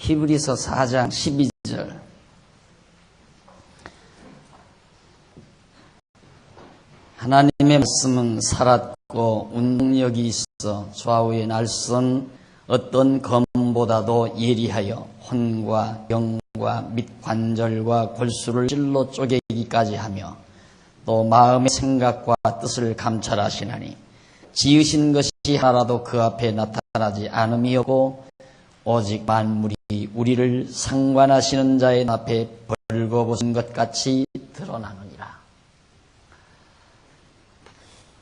히브리서 4장 12절. 하나님의 말씀은 살았고 운동력이 있어 좌우의 날선 어떤 검보다도 예리하여 혼과 영과 및 관절과 골수를 찔러 쪼개기까지 하며 또 마음의 생각과 뜻을 감찰하시나니 지으신 것이 하나라도 그 앞에 나타나지 않음이 없고 오직 만물이 우리를 상관하시는 자의 앞에 벌거벗은 것 같이 드러나느니라.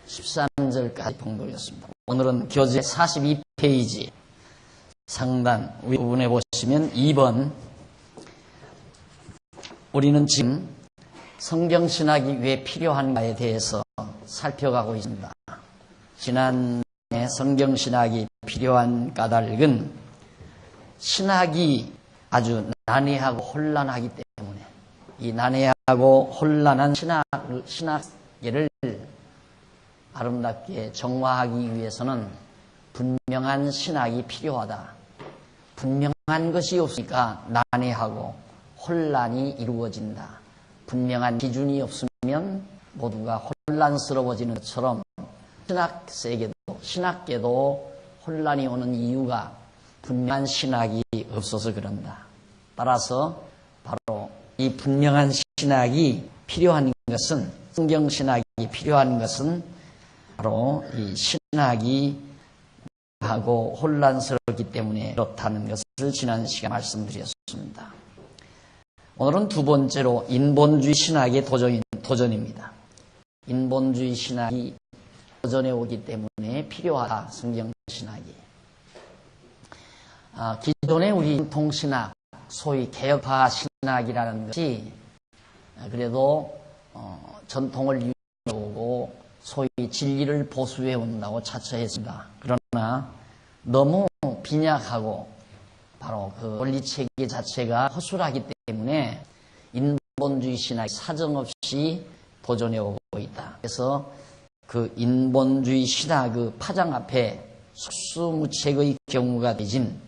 13절까지 봉독이었습니다. 오늘은 교재 42페이지 상단 부분에 보시면 2번, 우리는 지금 성경신학이 왜 필요한가에 대해서 살펴가고 있습니다. 지난해 성경신학이 필요한 까닭은 신학이 아주 난해하고 혼란하기 때문에 이 난해하고 혼란한 신학계를 아름답게 정화하기 위해서는 분명한 신학이 필요하다. 분명한 것이 없으니까 난해하고 혼란이 이루어진다. 분명한 기준이 없으면 모두가 혼란스러워지는 것처럼 신학계도 혼란이 오는 이유가 분명한 신학이 없어서 그런다. 따라서 바로 이 분명한 신학이 필요한 것은, 성경신학이 필요한 것은 바로 이 신학이 하고 혼란스럽기 때문에 그렇다는 것을 지난 시간에 말씀드렸습니다. 오늘은 두 번째로 인본주의 신학의 도전입니다. 인본주의 신학이 도전해 오기 때문에 필요하다, 성경신학이. 기존의 우리 전통신학, 소위 개혁파 신학이라는 것이 그래도 전통을 유지해오고 소위 진리를 보수해 온다고 자처했습니다. 그러나 너무 빈약하고 바로 그 원리체계 자체가 허술하기 때문에 인본주의 신학이 사정없이 도전해 오고 있다. 그래서 그 인본주의 신학 그 파장 앞에 속수무책의 경우가 되진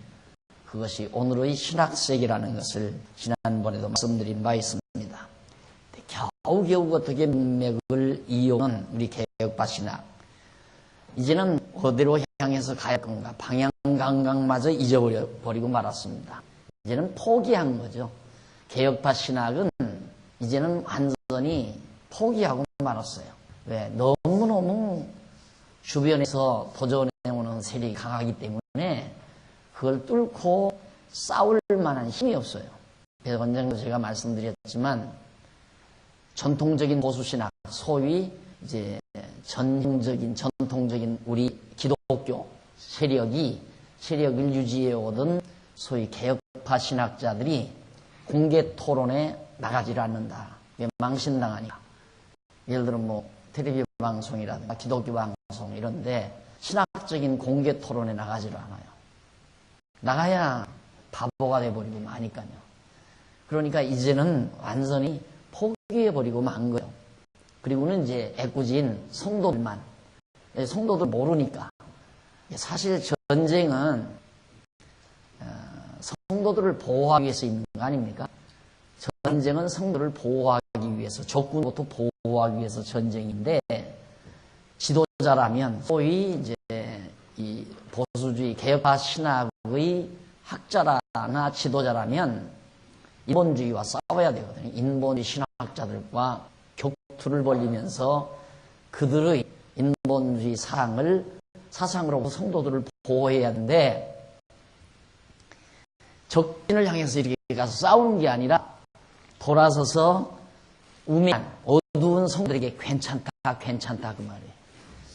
그것이 오늘의 신학세계라는 것을 지난번에도 말씀드린 바 있습니다. 겨우겨우 어떻게 문맥을 이용한 우리 개혁파 신학, 이제는 어디로 향해서 가야 할 건가, 방향 감각마저 잊어버리고 말았습니다. 이제는 포기한 거죠. 개혁파 신학은 이제는 완전히 포기하고 말았어요. 왜? 너무너무 주변에서 도전해오는 세력이 강하기 때문에 그걸 뚫고 싸울 만한 힘이 없어요. 그래서 언젠가 제가 말씀드렸지만 전통적인 보수신학, 소위 이제 전통적인 우리 기독교 세력을 유지해 오던 소위 개혁파 신학자들이 공개 토론에 나가지를 않는다. 망신당하니까. 예를 들어 텔레비전 방송이라든가 기독교 방송 이런데 신학적인 공개 토론에 나가지를 않아요. 나가야 바보가 돼버리고 마니까요. 그러니까 이제는 완전히 포기해버리고 만 거예요. 그리고는 이제 애꿎은 성도들 모르니까. 사실 전쟁은 성도들을 보호하기 위해서 있는 거 아닙니까? 전쟁은 성도를 보호하기 위해서, 적군부터 보호하기 위해서 전쟁인데, 지도자라면, 소위 이제 이 보수주의 개혁파 신학의 학자라나 지도자라면 인본주의와 싸워야 되거든요. 인본주의 신학자들과 격투를 벌이면서 그들의 인본주의 사상으로 성도들을 보호해야 하는데, 적진을 향해서 이렇게 가서 싸우는 게 아니라 돌아서서 우매한 어두운 성도들에게 괜찮다 그 말이에요.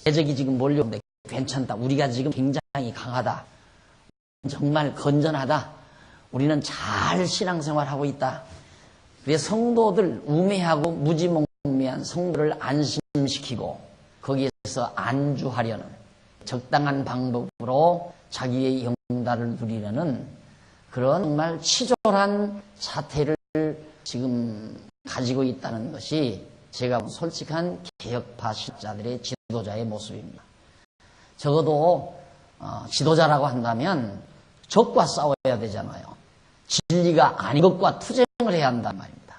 대적이 지금 몰려오는데 괜찮다. 우리가 지금 굉장히 강하다. 정말 건전하다. 우리는 잘 신앙생활하고 있다. 그래서 성도들, 우매하고 무지몽매한 성도를 안심시키고 거기에서 안주하려는 적당한 방법으로 자기의 영달을 누리려는 그런 정말 치졸한 사태를 지금 가지고 있다는 것이 제가 솔직한 개혁파 신자들의 지도자의 모습입니다. 적어도 지도자라고 한다면 적과 싸워야 되잖아요. 진리가 아닌 것과 투쟁을 해야 한단 말입니다.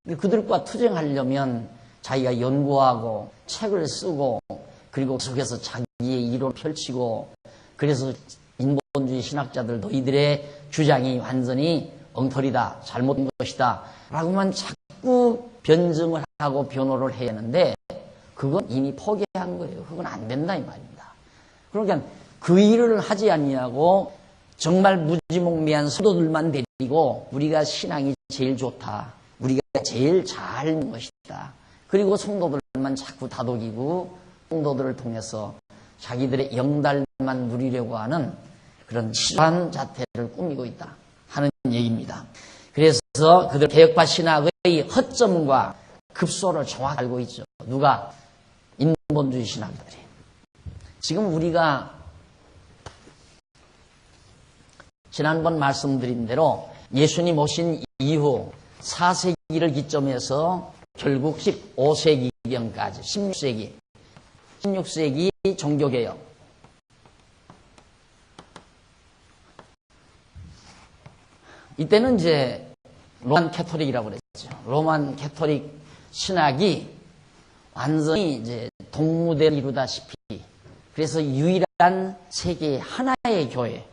근데 그들과 투쟁하려면 자기가 연구하고 책을 쓰고 그리고 속에서 자기의 이론을 펼치고 그래서 인본주의 신학자들 너희들의 주장이 완전히 엉터리다, 잘못된 것이다 라고만 자꾸 변증을 하고 변호를 해야 하는데 그건 이미 포기한 거예요. 그건 안 된다 이 말입니다. 그러니까 그 일을 하지 않냐고 정말 무지몽매한 성도들만 데리고 우리가 신앙이 제일 좋다. 우리가 제일 잘 있는 것이다. 그리고 성도들만 자꾸 다독이고 성도들을 통해서 자기들의 영달만 누리려고 하는 그런 실한 자태를 꾸미고 있다 하는 얘기입니다. 그래서 그들 개혁파 신학의 허점과 급소를 정확히 알고 있죠. 누가? 인본주의 신학들이. 지금 우리가 지난번 말씀드린 대로 예수님 오신 이후 4세기를 기점해서 결국 15세기경까지 16세기 종교개혁 이때는 이제 로만 캐토릭이라고 그랬죠. 로만 캐토릭 신학이 완전히 이제 동무대를 이루다시피 그래서 유일한 세계 하나의 교회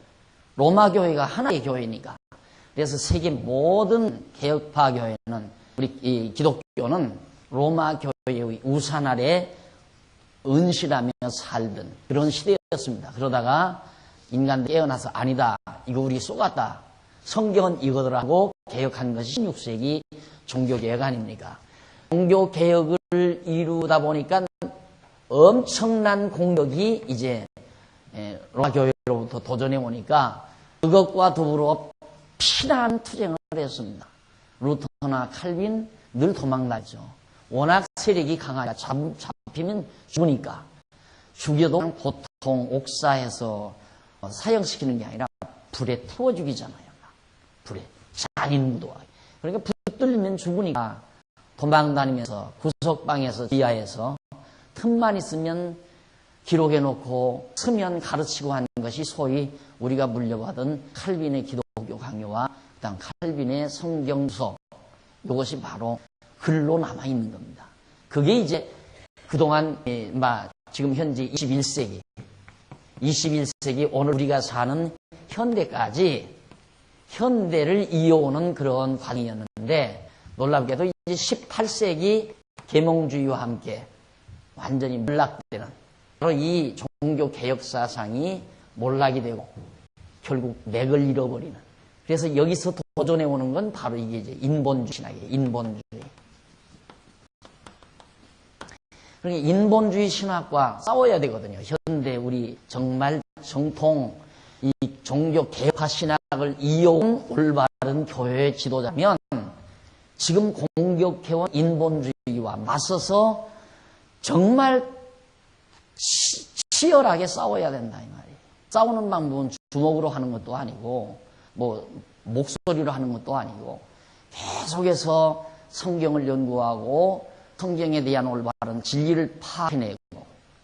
로마 교회가 하나의 교회니까 그래서 세계 모든 개혁파 교회는 우리 이 기독교는 로마 교회의 우산 아래 은실하며 살던 그런 시대였습니다. 그러다가 인간들이 깨어나서 아니다. 이거 우리 쏘갔다. 성경은 이거더라고 개혁한 것이 16세기 종교개혁 아닙니까? 종교개혁을 이루다 보니까 엄청난 공격이 이제 로마 교회로부터 도전해 오니까 그것과 더불어 피난 투쟁을 했습니다. 루터나 칼빈 늘 도망다니죠. 워낙 세력이 강하니까 잡히면 죽으니까 죽여도 보통 옥사해서 사형시키는 게 아니라 불에 태워 죽이잖아요. 불에 잔인무도하게. 그러니까 붙들리면 죽으니까 도망다니면서 구석방에서 지하에서 틈만 있으면 기록해놓고 서면 가르치고 하는 것이 소위 우리가 물려받은 칼빈의 기독교 강요와 그다음 칼빈의 성경 수업 이것이 바로 글로 남아있는 겁니다. 그게 이제 그동안 지금 현재 21세기 오늘 우리가 사는 현대까지 현대를 이어오는 그런 과정이었는데 놀랍게도 이제 18세기 계몽주의와 함께 완전히 몰락되는 바로 이 종교개혁 사상이 몰락이 되고 결국 맥을 잃어버리는 그래서 여기서 도전해 오는 건 바로 이게 이제 인본주의 신학이에요. 인본주의. 그러니까 인본주의 신학과 싸워야 되거든요. 현대 우리 정말 정통 이 종교개혁화 신학을 이어온 올바른 교회의 지도자면 지금 공격해온 인본주의와 맞서서 정말 치열하게 싸워야 된다 이 말이에요. 싸우는 방법은 주먹으로 하는 것도 아니고 뭐 목소리로 하는 것도 아니고 계속해서 성경을 연구하고 성경에 대한 올바른 진리를 파헤내고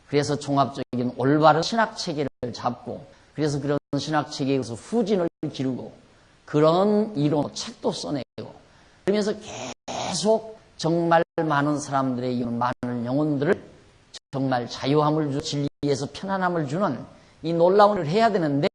그래서 종합적인 올바른 신학 체계를 잡고 그래서 그런 신학 체계에서 후진을 기르고 그런 이론 책도 써내고 그러면서 계속 정말 많은 사람들의 이런 많은 영혼들을 정말 자유함을 주고 진리에서 편안함을 주는 이 놀라운 일을 해야 되는데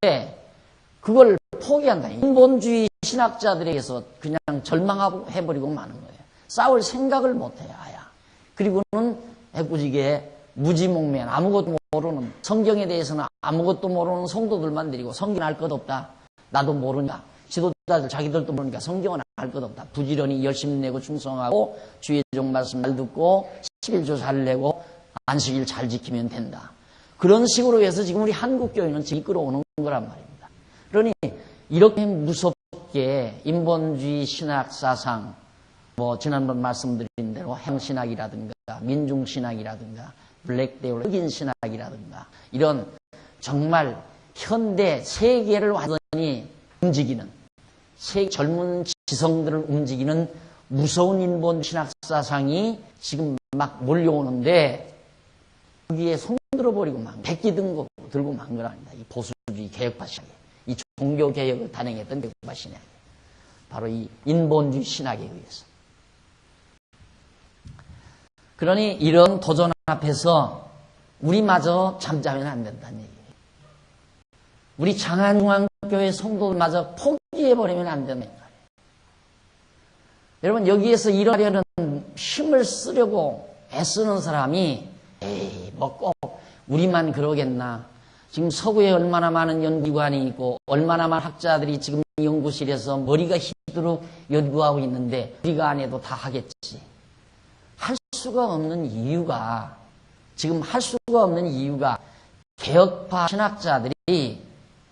그걸 포기한다. 인본주의 신학자들에게서 그냥 절망하고 해버리고 마는 거예요. 싸울 생각을 못해요. 아야. 그리고는 애꿎이게 무지몽매한 아무것도 모르는 성경에 대해서는 아무것도 모르는 성도들만 데리고 성경 알 것 없다. 나도 모르니까. 지도자들 자기들도 모르니까 성경은 알 것 없다. 부지런히 열심히 내고 충성하고 주의 종 말씀 잘 듣고 11조 잘 내고 안식일 잘 지키면 된다. 그런 식으로 해서 지금 우리 한국교회는 지금 이끌어오는 거란 말입니다. 그러니 이렇게 무섭게 인본주의 신학 사상 뭐 지난번 말씀드린 대로 행신학이라든가 민중신학이라든가 블랙데올 흑인 신학이라든가 이런 정말 현대 세계를 완전히 움직이는 젊은 지성들을 움직이는 무서운 인본 신학 사상이 지금 막 몰려오는데 거기에 손들어버리고 막 백기 들고 만 거랍니다. 이 보수주의 개혁파 신학이 이 종교개혁을 단행했던 개혁파 신학이 바로 이 인본주의 신학에 의해서. 그러니 이런 도전 앞에서 우리마저 잠자면 안 된다는 얘기예요. 우리 장안중앙교회 성도들마저 포기해버리면 안 된다는 거예요. 여러분, 여기에서 일하려는 힘을 쓰려고 애쓰는 사람이 에이, 뭐 꼭 우리만 그러겠나. 지금 서구에 얼마나 많은 연구기관이 있고 얼마나 많은 학자들이 지금 연구실에서 머리가 휘도록 연구하고 있는데 우리가 안 해도 다 하겠지. 할 수가 없는 이유가, 지금 할 수가 없는 이유가 개혁파 신학자들이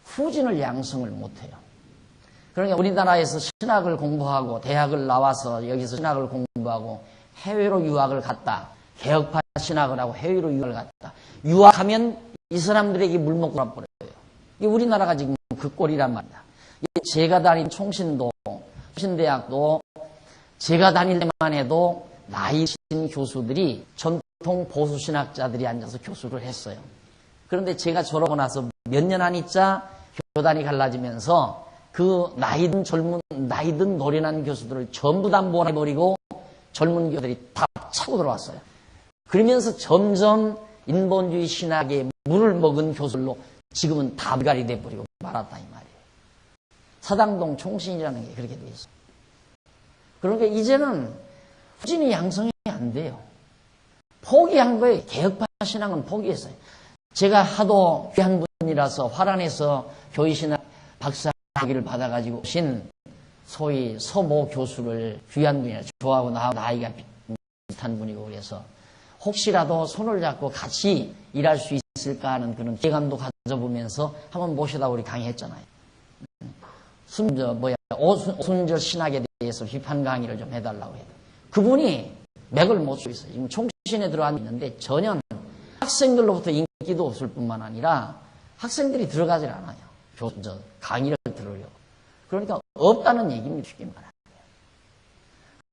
후진을 양성을 못해요. 그러니까 우리나라에서 신학을 공부하고 대학을 나와서 여기서 신학을 공부하고 해외로 유학을 갔다. 개혁파 신학을 하고 해외로 유학을 갔다. 유학하면 이 사람들에게 물먹고 가버려요. 우리나라가 지금 그 꼴이란 말이야. 제가 다닌 총신대학도 제가 다닐 때만 해도 나이 든 교수들이 전통 보수신학자들이 앉아서 교수를 했어요. 그런데 제가 졸업하고 나서 몇 년 안 있자 교단이 갈라지면서 그 나이든 노련한 교수들을 전부 다 몰아버리고 젊은 교수들이 다 차고 들어왔어요. 그러면서 점점 인본주의 신학에 물을 먹은 교수들로 지금은 다 불가리 돼버리고 말았다 이 말이에요. 서당동 총신이라는 게 그렇게 돼 있어요. 그러니까 이제는 후진이 양성이 안 돼요. 포기한 거예요. 개혁파 신앙은 포기했어요. 제가 하도 귀한 분이라서 화란에서 교의신학 박사학위를 받아가지고 오신 소위 서모 교수를 귀한 분이라 저하고 나이가 비슷한 분이고 그래서 혹시라도 손을 잡고 같이 일할 수 있을까 하는 그런 기대감도 가져보면서 한번 모셔다 우리 강의했잖아요. 오순절 신학에 대해서 비판 강의를 좀 해달라고 해요. 그분이 맥을 못 쓰고 있어요. 지금 총신에 들어가 있는데 전혀 학생들로부터 인기도 없을 뿐만 아니라 학생들이 들어가질 않아요. 강의를 들으려고. 그러니까 없다는 얘기입니다. 쉽게 말하면.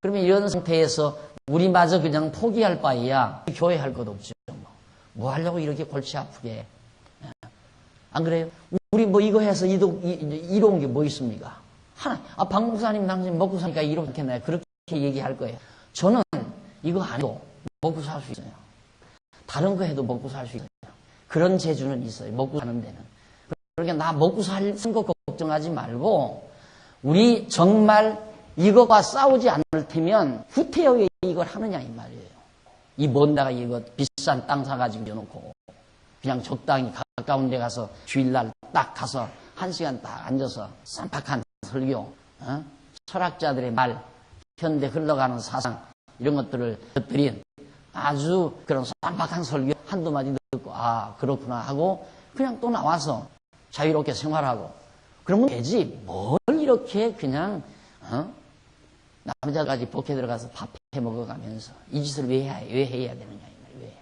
그러면 이런 상태에서 우리마저 그냥 포기할 바에야 교회 할 것 없죠. 뭐 하려고 이렇게 골치 아프게. 안 그래요? 우리 뭐 이거 해서 이로운 게 뭐 있습니까? 하나, 박 목사님 당신 먹고 사니까 이렇겠나요? 그렇게 얘기할 거예요. 저는 이거 안 해도 먹고 살 수 있어요. 다른 거 해도 먹고 살 수 있어요. 그런 재주는 있어요. 먹고 사는 데는. 그러니까 나 먹고 사는 거 걱정하지 말고 우리 정말 이거와 싸우지 않을 테면 후퇴에 왜 이걸 하느냐 이 말이에요. 이 먼 데가 이거 비싼 땅 사가지고 내놓고 그냥 적당히 가까운 데 가서 주일날 딱 가서 1시간 딱 앉아서 쌈박한 설교, 철학자들의 말, 현대 흘러가는 사상 이런 것들을 곁들인 아주 그런 쌈박한 설교 한두 마디 듣고 아 그렇구나 하고 그냥 또 나와서 자유롭게 생활하고 그러면 되지 뭘 이렇게 그냥 남자까지 복해 들어가서 밥 해 먹어가면서 이 짓을 왜 해야 되느냐 이 말이에요. 왜?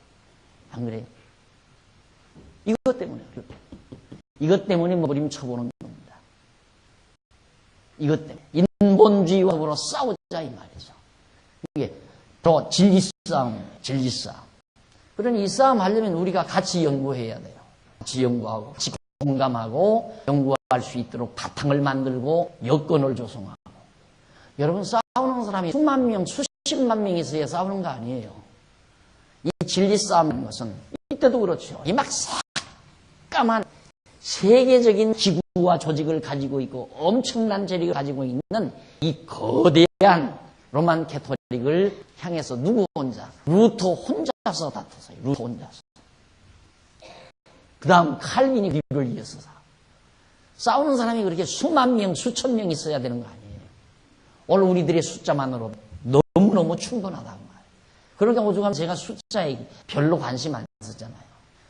안 그래요? 이것 때문에 머리를 쳐보는 겁니다. 이것 때문에 인본주의와 더불어 싸우자 이 말이죠. 이게 바로 진리 싸움. 그러니 이 싸움 하려면 우리가 같이 연구해야 돼요. 같이 연구하고 같이 공감하고 연구할 수 있도록 바탕을 만들고 여건을 조성하고. 여러분 싸우는 사람이 수만 명, 수십만 명이 있어야 싸우는 거 아니에요. 이 진리 싸움인 것은 이때도 그렇죠. 이 막 새까만 세계적인 기구와 조직을 가지고 있고 엄청난 재력을 가지고 있는 이 거대한 로만 캐토릭을 향해서 누구 혼자? 루터 혼자서 다퉜어요. 루터 혼자서. 그 다음 칼빈이 그를 이어서 싸우는 사람이 그렇게 수만 명, 수천 명 있어야 되는 거 아니에요. 오늘 우리들의 숫자만으로 너무너무 충분하다고 말해요. 그러니까 오죽하면 제가 숫자에 별로 관심 안 썼잖아요.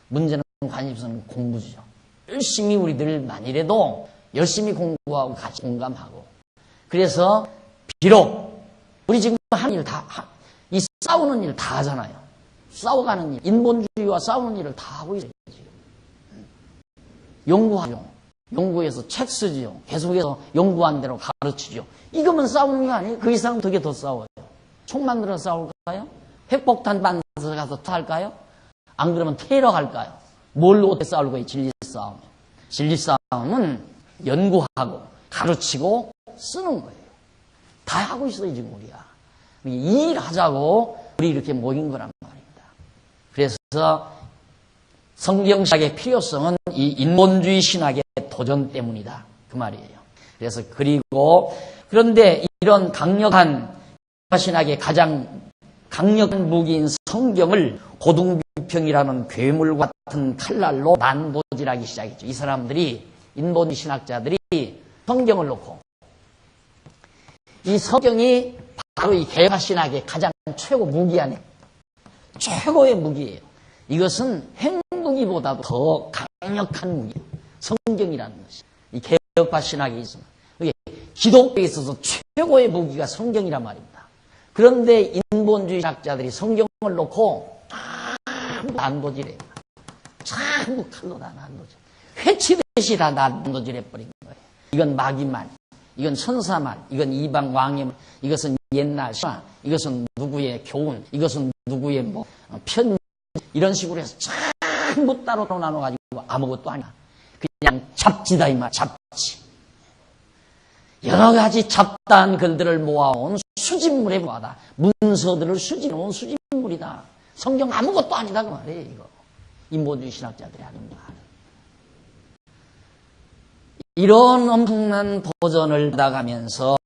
문제는 관심사는 공부죠. 열심히 우리들 만이라도 열심히 공부하고 같이 공감하고 그래서 비록 우리 지금 하는 일 이 싸우는 일 다 하잖아요. 싸워가는 일, 인본주의와 싸우는 일을 다 하고 있어요. 지금. 연구하죠. 연구해서 책 쓰지요. 계속해서 연구한 대로 가르치죠. 이거면 싸우는 거 아니에요? 그 이상 되게 더 싸워요. 총 만들어 싸울까요? 핵폭탄 반에서 가서 할까요? 안 그러면 테러 할까요? 뭘로 어떻게 싸울 거예요? 진리 싸움. 진리 싸움은 연구하고 가르치고 쓰는 거예요. 다 하고 있어요, 지금 우리가. 이 일하자고 우리 이렇게 모인 거란 말입니다. 그래서 성경신학의 필요성은 이 인본주의 신학의 도전 때문이다. 그 말이에요. 그래서 그런데 이런 강력한 신학의 가장 강력한 무기인 성경을 고등비평이라는 괴물 같은 칼날로 난도질하기 시작했죠. 이 사람들이, 인본주의 신학자들이 성경을 놓고, 이 성경이 바로 이 개화신학의 가장 최고 무기 아니에요. 최고의 무기예요. 이것은 핵무기보다도 더 강력한 무기예요. 성경이라는 것이. 이 개혁파 신학에 있으면. 기독교에 있어서 최고의 무기가 성경이란 말입니다. 그런데 인본주의 신학자들이 성경을 놓고 전부 난도질해요. 전부 칼로 다 난도질. 회치듯이 다 난도질해버린 거예요. 이건 마귀말, 이건 천사말, 이건 이방 왕의 말, 이것은 옛날 신화, 이것은 누구의 교훈, 이것은 누구의 편, 이런 식으로 해서 전부 따로 나눠가지고 아무것도 아니야. 그냥 잡지다 이 말, 잡지. 여러 가지 잡다한 글들을 모아온 수집물에 모아다. 문서들을 수집해온 수집물이다. 성경 아무것도 아니다 그 말이에요. 이거 인본주의 신학자들이 하는 말. 이런 엄청난 도전을 받아가면서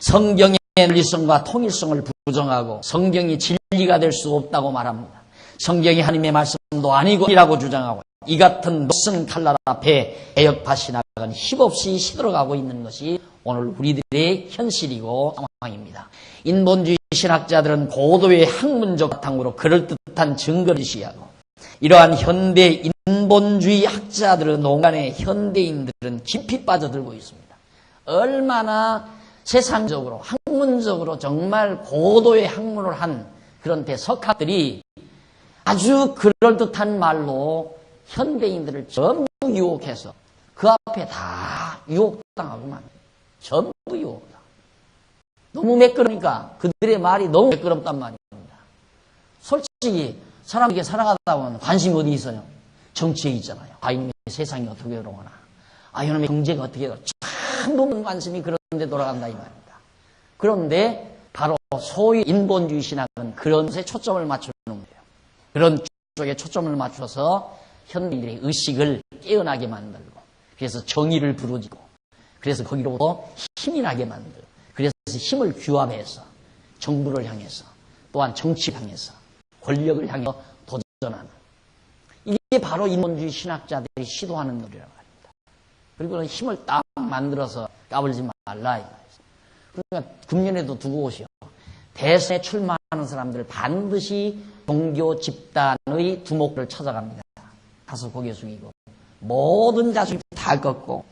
성경의 논리성과 통일성을 부정하고 성경이 진리가 될 수 없다고 말합니다. 성경이 하나님의 말씀도 아니고이라고 주장하고, 이 같은 녹슨 칼날 앞에 개혁파 신학은 힘없이 시들어가고 있는 것이 오늘 우리들의 현실이고 상황입니다. 인본주의 신학자들은 고도의 학문적 바탕으로 그럴듯한 증거를 시하고, 이러한 현대 인본주의 학자들의 농간에 현대인들은 깊이 빠져들고 있습니다. 얼마나 세상적으로, 학문적으로 정말 고도의 학문을 한 그런 대석학들이 아주 그럴듯한 말로 현대인들을 전부 유혹해서 그 앞에 다 유혹당하고만. 전부 유혹다. 너무 매끄러우니까 그들의 말이 너무 매끄럽단 말입니다. 솔직히 사람에게 살아가다 보면 관심이 어디 있어요? 정치에 있잖아요. 이놈의 세상이 어떻게 돌아가나. 이놈의 경제가 어떻게 돌아가나. 전부 관심이 그런 데 돌아간다 이 말입니다. 그런데 바로 소위 인본주의 신학은 그런 것에 초점을 맞추는 거예요. 그런 쪽에 초점을 맞춰서 현대인들의 의식을 깨어나게 만들고, 그래서 정의를 부르짖고, 그래서 거기로부터 힘이 나게 만들고, 그래서 힘을 규합해서 정부를 향해서, 또한 정치를 향해서, 권력을 향해서 도전하는, 이게 바로 인본주의 신학자들이 시도하는 노래라고 합니다. 그리고 힘을 딱 만들어서 까불지 말라. 그러니까 금년에도 두고 오시오. 대선에 출마하는 사람들 반드시 종교 집단의 두목을 찾아갑니다. 가서 고개 숙이고 모든 자식 다 꺾고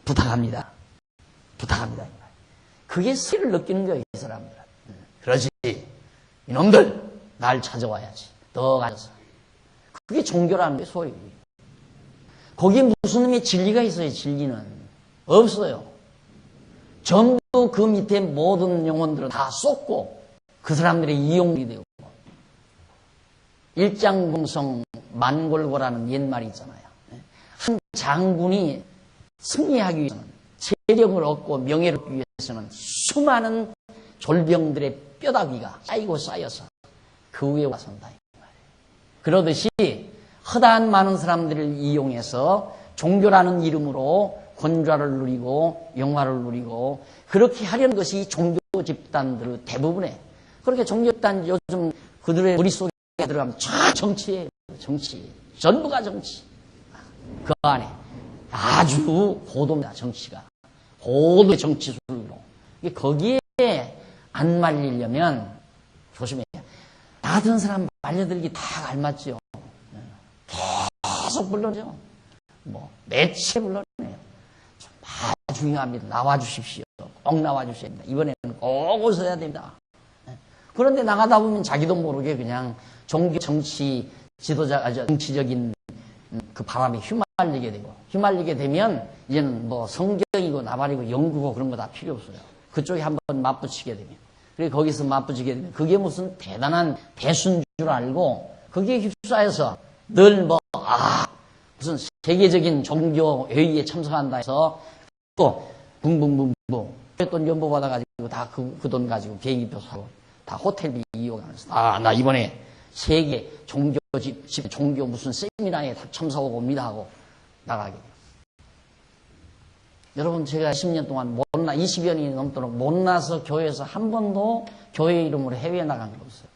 부탁합니다. 부탁합니다. 그게 스릴을 느끼는 거예요, 이 사람들은. 그러지. 이놈들 날 찾아와야지. 너 가서. 그게 종교라는 게 소위. 거기에 무슨 놈의 진리가 있어요, 진리는. 없어요. 전부 그 밑에 모든 영혼들은 다 쏟고 그 사람들의 이용이 되고, 일장공성 만골고라는 옛말이 있잖아요. 한 장군이 승리하기 위해서는, 세력을 얻고 명예를 얻기 위해서는 수많은 졸병들의 뼈다귀가 쌓이고 쌓여서 그 위에 와선다. 그러듯이 허다한 많은 사람들을 이용해서 종교라는 이름으로 권좌를 누리고 영화를 누리고, 그렇게 하려는 것이 종교 집단들의 대부분에, 그렇게 종교 집단 요즘 그들의 머릿속에 들어가면 다 정치예요. 정치. 전부가 정치. 그 안에 아주 고도입니다. 정치가. 고도의 정치 술로. 거기에 안 말리려면 조심해야 돼요. 나 같은 사람 말려들기 다 알맞죠. 계속 불러죠. 매체 불러내요. 아주 중요합니다. 나와주십시오. 꼭 나와주셔야 됩니다. 이번에는 꼭 오셔야 됩니다. 그런데 나가다 보면 자기도 모르게 그냥 종교, 정치, 지도자, 정치적인 그 바람에 휘말리게 되면 이제는 성경이고 나발이고 연구고 그런 거 다 필요 없어요. 그쪽에 한번 맞붙이게 되면. 그리고 거기서 맞붙이게 되면 그게 무슨 대단한 대수인 줄 알고 거기에 휩싸여서 늘 무슨 세계적인 종교 회의에 참석한다 해서 또 붕붕붕붕 돈 연보 받아가지고 다 그 돈 가지고 비행기표 사고 다 호텔비 이용하면서 나 이번에 세계 종교 종교 무슨 세미나에 다 참석하고 옵니다 하고 나가게 돼요. 여러분 제가 10년 동안 20여 년이 넘도록 못나서 교회에서 한 번도 교회 이름으로 해외에 나간 게 없어요.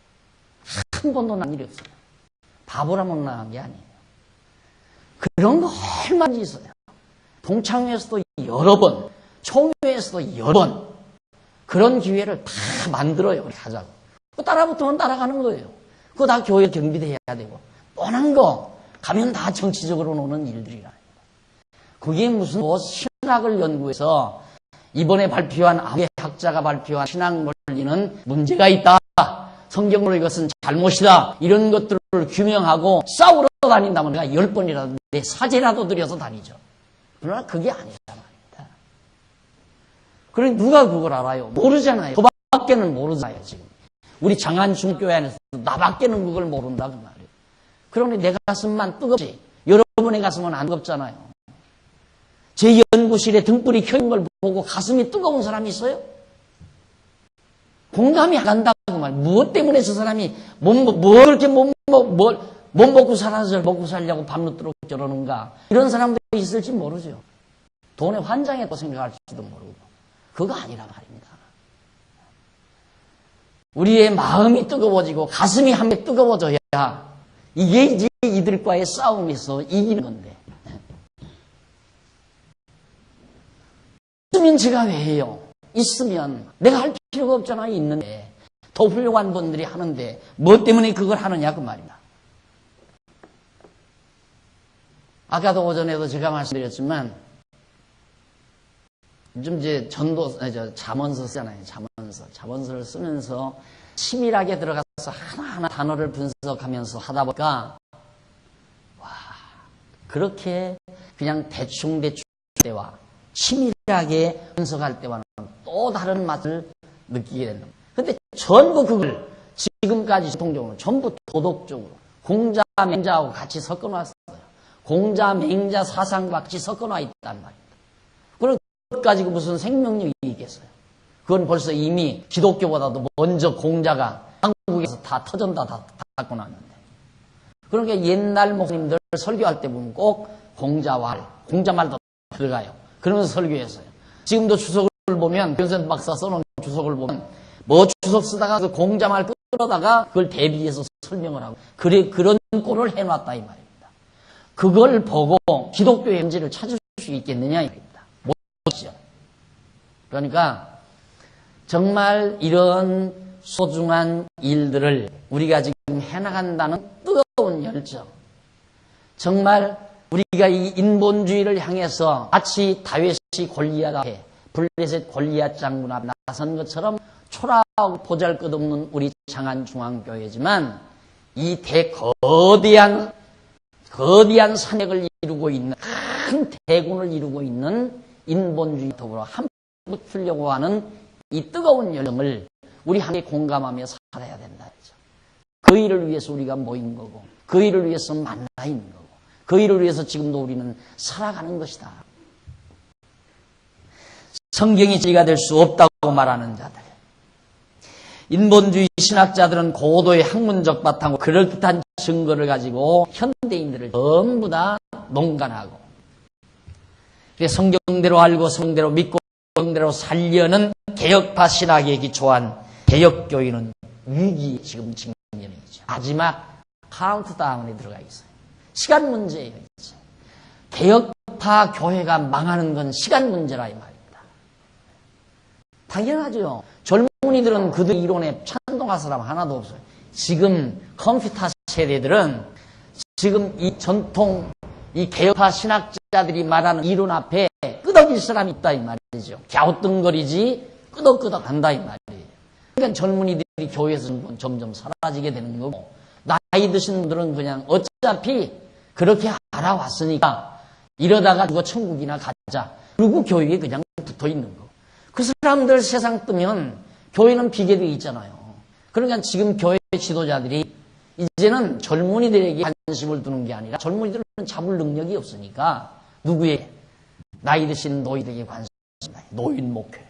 한 번도 난 일이 없어요. 바보라 못 나간 게 아니에요. 그런 거 얼마나 있어요. 동창회에서도 여러 번, 총회에서도 여러 번 그런 기회를 다 만들어요. 우리 가자고. 따라붙으면 따라가는 거예요. 그거 다 교회 경비대해야 되고 뻔한 거 가면 다 정치적으로 노는 일들이라. 그게 무슨 신학을 연구해서 이번에 발표한 아베 학자가 발표한 신학 원리는 문제가 있다. 성경으로 이것은 잘못이다. 이런 것들을 규명하고 싸우러 다닌다면 내가 10번이라도 내 사죄라도 드려서 다니죠. 그러나 그게 아니란 말입니다. 그러니 누가 그걸 알아요? 모르잖아요. 저밖에는 모르잖아요. 지금 우리 장안중교회 안에서도 나밖에는 그걸 모른다 그 말이에요. 그러니 내 가슴만 뜨겁지 여러분의 가슴은 안 뜨겁잖아요. 제 연구실에 등불이 켜있는 걸 보고 가슴이 뜨거운 사람이 있어요? 공감이 안 간다고 말이에요. 무엇 때문에 저 사람이 뭘 그렇게 못 먹고 살아서 먹고 살려고 밤늦도록 저러는가. 이런 사람도 있을지 모르죠. 돈에 환장했다고 생각할지도 모르고. 그거 아니라 말입니다. 우리의 마음이 뜨거워지고 가슴이 한번 뜨거워져야 이게 이제 이들과의 싸움에서 이기는 건데. 있으면 제가 왜 해요? 있으면 내가 할 필요가 없잖아요. 있는데 더 훌륭한 분들이 하는데 뭐 때문에 그걸 하느냐 그 말이다. 아까도 오전에도 제가 말씀드렸지만 요즘 이제 잠언서 쓰잖아요. 잠언서를 쓰면서 치밀하게 들어가서 하나하나 단어를 분석하면서 하다 보니까 그렇게 그냥 대충 때와 치밀하게 분석할 때와는 또 다른 맛을 느끼게 된다. 근데 전부 그걸 지금까지 통적으로 전부 도덕적으로 공자, 맹자하고 같이 섞어놨어요. 공자, 맹자 사상과 같이 섞어놔 있단 말입니다. 그럼 그것 가지고 무슨 생명력이 있겠어요? 그건 벌써 이미 기독교보다도 먼저 공자가 한국에서 다 터전다 다 닦고 났는데. 그러니까 옛날 목사님들 설교할 때 보면 꼭 공자 말도 들어가요. 그러면서 설교했어요. 지금도 주석을 보면 변선 박사 써놓은 주석을 보면 뭐 주석 쓰다가 그 공자 말 끌어다가 그걸 대비해서 설명을 하고 그런 꼴을 해놨다 이 말입니다. 그걸 보고 기독교의 현지를 찾을 수 있겠느냐 이 말입니다. 못이죠. 그러니까 정말 이런 소중한 일들을 우리가 지금 해나간다는 뜨거운 열정, 정말 우리가 이 인본주의를 향해서 마치 다윗이 골리앗 앞에 블레셋 골리앗 장군 앞에 나선 것처럼 초라하고 보잘것없는 우리 장안중앙교회지만 이 거대한 산맥을 이루고 있는 큰 대군을 이루고 있는 인본주의 더불어 함께 붙으려고 하는 이 뜨거운 열정을 우리 함께 공감하며 살아야 된다. 그 일을 위해서 우리가 모인 거고 그 일을 위해서 만나 있는 거고 그 일을 위해서 지금도 우리는 살아가는 것이다. 성경이 진리가 될 수 없다고 말하는 자들, 인본주의 신학자들은 고도의 학문적 바탕과 그럴듯한 증거를 가지고 현대인들을 전부 다 농간하고 성경대로 알고 성경대로 믿고 성경대로 살려는 개혁파 신학에 기초한 개혁교회는 위기에 지금 직면이죠. 마지막 카운트다운에 들어가 있어요. 시간 문제예요. 이제. 개혁파 교회가 망하는 건 시간 문제라 이 말입니다. 당연하죠. 젊은이들은 그들 이론에 찬동할 사람 하나도 없어요. 지금 컴퓨터 세대들은 지금 이 전통 이 개혁파 신학자들이 말하는 이론 앞에 끄덕일 사람이 있다 이 말이죠. 갸우뚱거리지 끄덕끄덕한다 이 말이에요. 그러니까 젊은이들이 교회에서 점점 사라지게 되는 거고 나이 드신 분들은 그냥 어차피 그렇게 알아왔으니까 이러다가 누가 천국이나 가자. 그리고 교회에 그냥 붙어 있는 거. 그 사람들 세상 뜨면 교회는 비게 돼 있잖아요. 그러니까 지금 교회 지도자들이 이제는 젊은이들에게 관심을 두는 게 아니라 젊은이들은 잡을 능력이 없으니까 누구에게? 나이 드신 노인에게 관심이 노인 목회.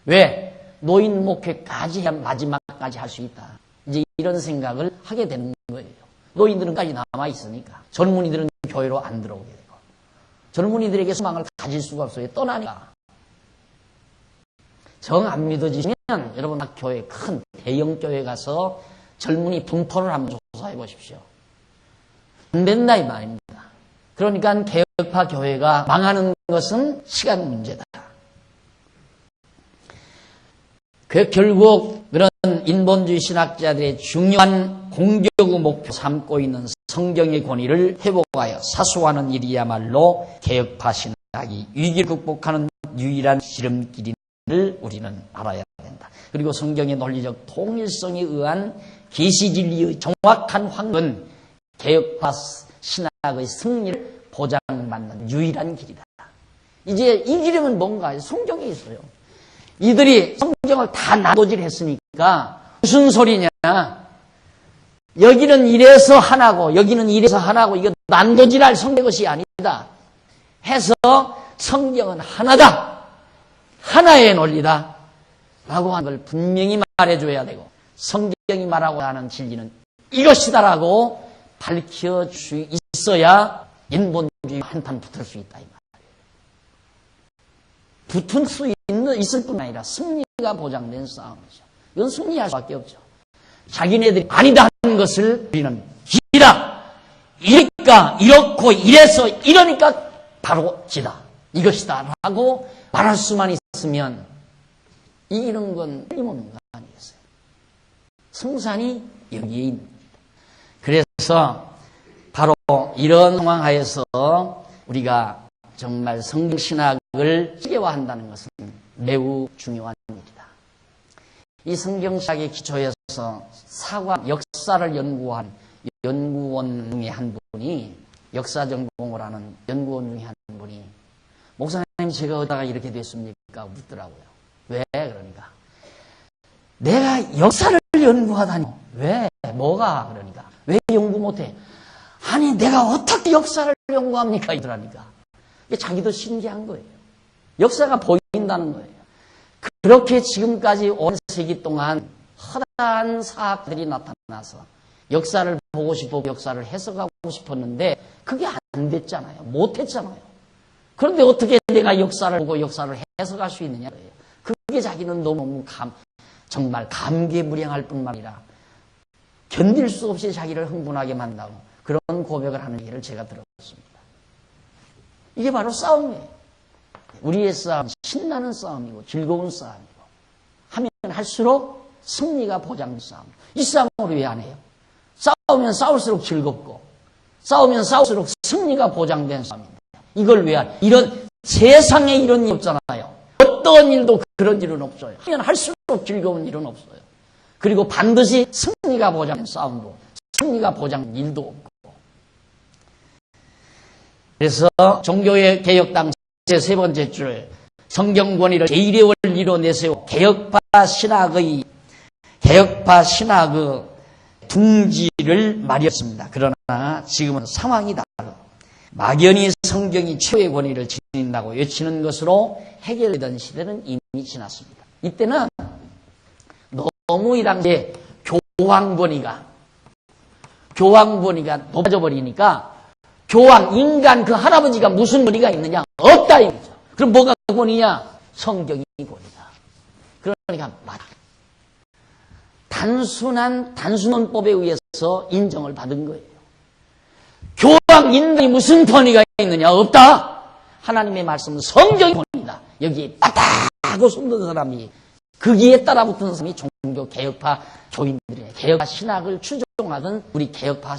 왜? 노인 목회까지 해야 마지막까지 할 수 있다. 이제 이런 생각을 하게 되는 거예요. 노인들은까지 남아있으니까. 젊은이들은 교회로 안 들어오게 되고. 젊은이들에게 소망을 가질 수가 없어요. 떠나니까. 정 안 믿어지시면 여러분 각 교회, 큰 대형 교회 가서 젊은이 분포를 한번 조사해 보십시오. 안 된다 이 말입니다. 그러니까 개혁파 교회가 망하는 것은 시간 문제다. 결국 그런 인본주의 신학자들의 중요한 공격의 목표 삼고 있는 성경의 권위를 회복하여 사수하는 일이야말로 개혁파 신학이 위기를 극복하는 유일한 지름길임을 우리는 알아야 된다. 그리고 성경의 논리적 통일성에 의한 계시진리의 정확한 확인은 개혁파 신학의 승리를 보장받는 유일한 길이다. 이제 이 길은 뭔가? 성경에 있어요. 이들이 성경을 다 난도질했으니까 무슨 소리냐? 여기는 이래서 하나고 여기는 이래서 하나고 이거 난도질할 성경의 것이 아니다. 해서 성경은 하나다. 하나의 논리다. 라고 하는 걸 분명히 말해줘야 되고 성경이 말하고 하는 진리는 이것이다라고 밝혀줄 수 있어야 인본주의 한판 붙을 수 있다. 이 말이에요. 붙을 수 있을 뿐 아니라 승리가 보장된 싸움이죠. 이건 승리할 수밖에 없죠. 자기네들이 아니다 하는 것을 우리는 지다. 이러니까 이렇고 이래서 이러니까 바로 지다. 이것이다 라고 말할 수만 있으면 이기는 건 틀림없는 거 아니겠어요? 승산이 여기에 있는 겁니다. 그래서 바로 이런 상황 하에서 우리가 정말 성경신학을 체계화한다는 것은 매우 중요한 일이다. 이 성경신학의 기초에서 사과 역사를 연구한 연구원 중에 한 분이 역사 전공을 하는 연구원 중에 한 분이 목사님 제가 어디다가 이렇게 됐습니까? 묻더라고요. 왜? 그러니까 내가 역사를 연구하다니 왜? 뭐가? 그러니까 왜 연구 못해? 아니 내가 어떻게 역사를 연구합니까? 이러니까 자기도 신기한 거예요. 역사가 보인다는 거예요. 그렇게 지금까지 온 세기 동안 허다한 사학들이 나타나서 역사를 보고 싶고 역사를 해석하고 싶었는데 그게 안 됐잖아요. 못했잖아요. 그런데 어떻게 내가 역사를 보고 역사를 해석할 수 있느냐? 그게 자기는 너무 정말 감개무량할 뿐만 아니라 견딜 수 없이 자기를 흥분하게 만다고 그런 고백을 하는 얘기를 제가 들었습니다. 이게 바로 싸움이에요. 우리의 싸움, 신나는 싸움이고 즐거운 싸움이고 하면 할수록 승리가 보장된 싸움. 이 싸움을 왜 안 해요? 싸우면 싸울수록 즐겁고 싸우면 싸울수록 승리가 보장된 싸움입니다. 이걸 왜 안 해요? 이런 세상에 이런 일이 없잖아요. 어떤 일도 그런 일은 없어요. 하면 할수록 즐거운 일은 없어요. 그리고 반드시 승리가 보장된 싸움도 승리가 보장된 일도 없고. 그래서 종교의 개혁당 제3 번째 줄 성경 권위를 제1의 원리로 내세워 개혁파 신학의 둥지를 마련했습니다. 그러나 지금은 상황이 다르고 막연히 성경이 최고의 권위를 지닌다고 외치는 것으로 해결되던 시대는 이미 지났습니다. 이때는 너무 이 당시에 교황 권위가 높아져 버리니까 교황, 인간 그 할아버지가 무슨 권위가 있느냐? 없다 이거죠. 그럼 뭐가 권위냐? 성경이 권위다. 그러니까 맞아. 단순원법에 의해서 인정을 받은 거예요. 교황, 인간이 무슨 권위가 있느냐? 없다. 하나님의 말씀은 성경이 권위다. 여기에 맞다 하고 손든 사람이 거기에 따라붙은 사람이 종교 개혁파 교인들이에요. 개혁파 신학을 추종하던 우리 개혁파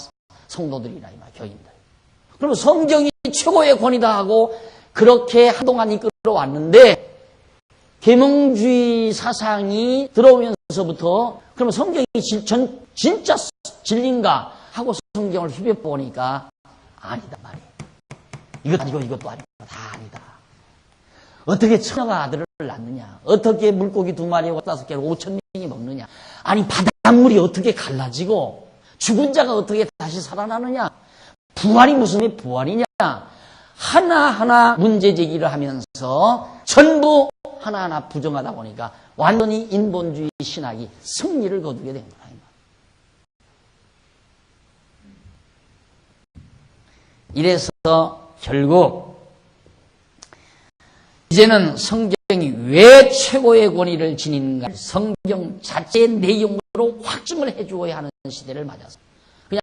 성도들이라 이 말, 교인들. 그러면 성경이 최고의 권위다 하고 그렇게 한동안 이끌어왔는데 계몽주의 사상이 들어오면서부터 그러면 성경이 진짜 진리인가 하고 성경을 휘벼보니까 아니다 말이에요. 이것도 아니고 이것도 아니고 다 아니다. 어떻게 처녀가 아들을 낳느냐? 어떻게 물고기 2마리, 5개를 5,000명이 먹느냐? 아니 바닷물이 어떻게 갈라지고 죽은 자가 어떻게 다시 살아나느냐? 부활이 무슨 부활이냐? 하나하나 문제 제기를 하면서 전부 하나하나 부정하다 보니까 완전히 인본주의 신학이 승리를 거두게 된 거예요. 이래서 결국 이제는 성경이 왜 최고의 권위를 지니는가 성경 자체의 내용으로 확증을 해주어야 하는 시대를 맞아서 그냥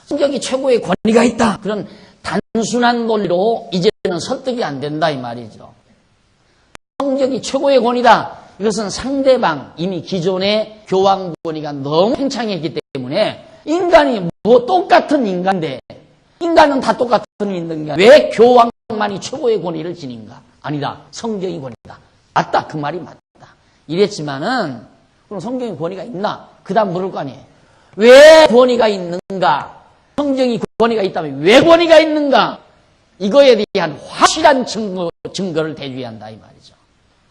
성경이 최고의 권위가 있다 그런 단순한 논리로 이제는 설득이 안 된다 이 말이죠. 성경이 최고의 권위다. 이것은 상대방 이미 기존의 교황 권위가 너무 팽창했기 때문에 인간이 뭐 똑같은 인간인데 인간은 다 똑같은 인간인가 왜 교황만이 최고의 권위를 지닌가? 아니다. 성경이 권위다. 맞다. 그 말이 맞다. 이랬지만은 그럼 성경이 권위가 있나? 그 다음 물을 거 아니에요. 왜 권위가 있는가? 성경이 권위가 있다면 왜 권위가 있는가? 이거에 대한 확실한 증거를 대주어야 한다 이 말이죠.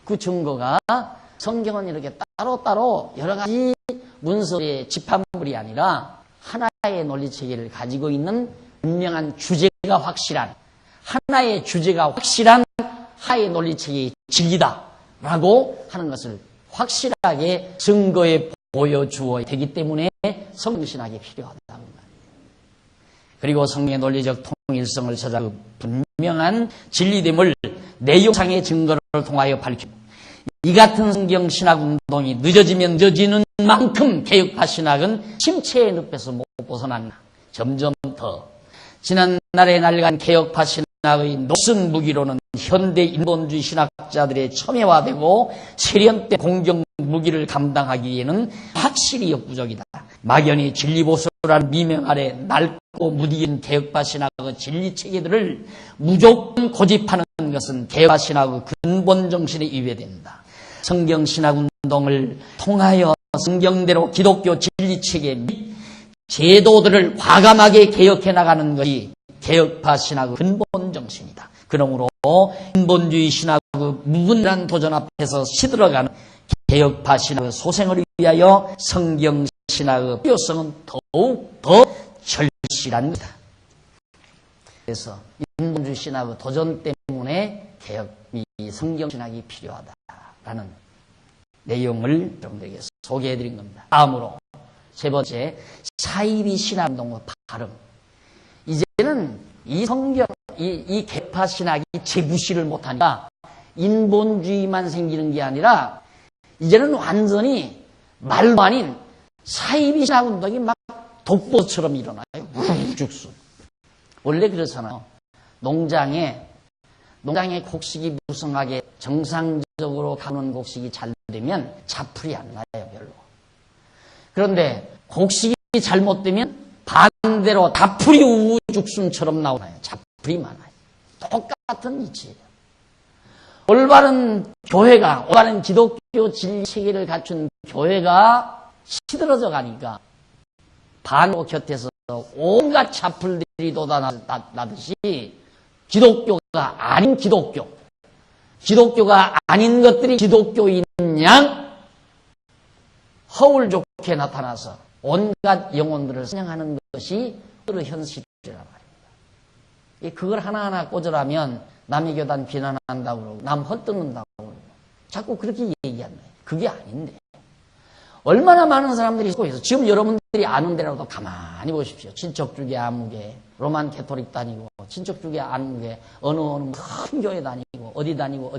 그 증거가 성경은 이렇게 따로따로 여러 가지 문서의 집합물이 아니라 하나의 논리체계를 가지고 있는 분명한 주제가 확실한 하나의 주제가 확실한 하나의 논리체계의 진리다라고 하는 것을 확실하게 증거에 보여주어야 되기 때문에 성경신학이 필요하다. 그리고 성경의 논리적 통일성을 찾아 그 분명한 진리됨을 내용상의 증거를 통하여 밝히고 이 같은 성경신학 운동이 늦어지면 늦어지는 만큼 개혁파 신학은 침체의 늪에서 못 벗어난다. 점점 더 지난날에 날간 개혁파 신학의 녹슨 무기로는 현대 인본주의 신학자들의 첨예화되고 세련된 공격 무기를 감당하기에는 확실히 역부족이다. 막연히 진리보수라는 미명 아래 낡고 무디인 개혁파 신학의 진리체계들을 무조건 고집하는 것은 개혁파 신학의 근본 정신에 위배된다. 성경신학운동을 통하여 성경대로 기독교 진리체계 및 제도들을 과감하게 개혁해 나가는 것이 개혁파 신학의 근본 정신이다. 그러므로 인본주의 신학의 무분별한 도전 앞에서 시들어가는 개혁파 신학의 소생을 위하여 성경신학의 필요성은 더욱 더 절실한 것이다. 그래서 인본주의 신학의 도전 때문에 이 성경신학이 필요하다라는 내용을 여러분들에게 소개해드린 겁니다. 다음으로 세 번째, 사이비 신학운동의 발음. 이제는 이 성경, 이 개파 신학이 재구시를 못하니까 인본주의만 생기는 게 아니라 이제는 완전히 말도 아닌 사이비 신학운동이 막 독보처럼 일어나요. 우죽순. 원래 그렇잖아요. 농장에 곡식이 무성하게 정상적으로 가는 곡식이 잘 되면 잡풀이 안 나요, 별로. 그런데 곡식이 잘못되면 반대로 다풀이 우죽순처럼 나오나요. 잡풀이 많아요. 똑같은 이치예요. 올바른 교회가, 올바른 기독교 진리 체계를 갖춘 교회가 시들어져 가니까 반호 곁에서 온갖 잡풀들이 돋아나듯이 기독교가 아닌 기독교가 아닌 것들이 기독교인 양 허울 좋게 나타나서 온갖 영혼들을 사냥하는 것이 현실이란 말입니다. 그걸 하나하나 꽂으라면 남의 교단 비난한다고 그러고 남 헛뜯는다고 그러고 자꾸 그렇게 얘기한다. 그게 아닌데 얼마나 많은 사람들이 있고 있어. 지금 여러분들이 아는 데라도 가만히 보십시오. 친척주계 아무개 로만 캐토릭 다니고 친척주계 아무개 어느 큰 교회 다니고 어디 다니고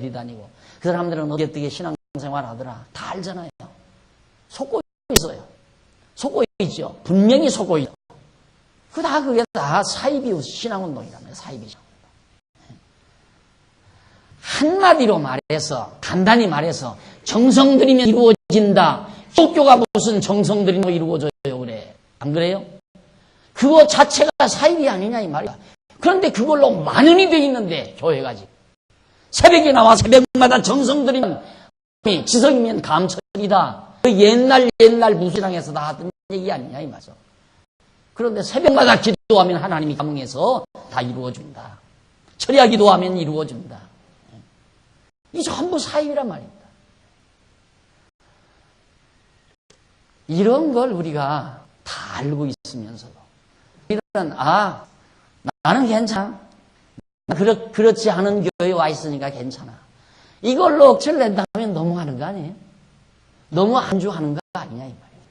그 사람들은 어떻게 신앙생활 하더라 다 알잖아요. 속고 있어요. 속고 있죠. 분명히 속고 있죠. 그게 다 사이비 신앙운동이라며 사이비 신앙운동. 한마디로 말해서 간단히 말해서 정성 들이면 이루어진다. 기독교가 무슨 정성 들이면 이루어져요 그래. 안 그래요? 그거 자체가 사이비 아니냐 이 말이야. 그런데 그걸로 만연이 돼 있는데 교회가 지금 새벽에 나와 새벽마다 정성 들이면 지성이면 감천이다. 그 옛날 무신앙에서 다 하던 얘기 아니냐 이 말이죠. 그런데 새벽마다 기도하면 하나님이 감응해서 다 이루어준다. 철야 기도하면 이루어준다. 이 전부 사이비란 말입니다. 이런 걸 우리가 다 알고 있으면서도 우리는 나는 괜찮아. 그렇지 않은 교회에 와 있으니까 괜찮아. 이걸로 억지를 낸다면 너무하는 거 아니에요? 너무 안주하는 거 아니냐 이 말이에요.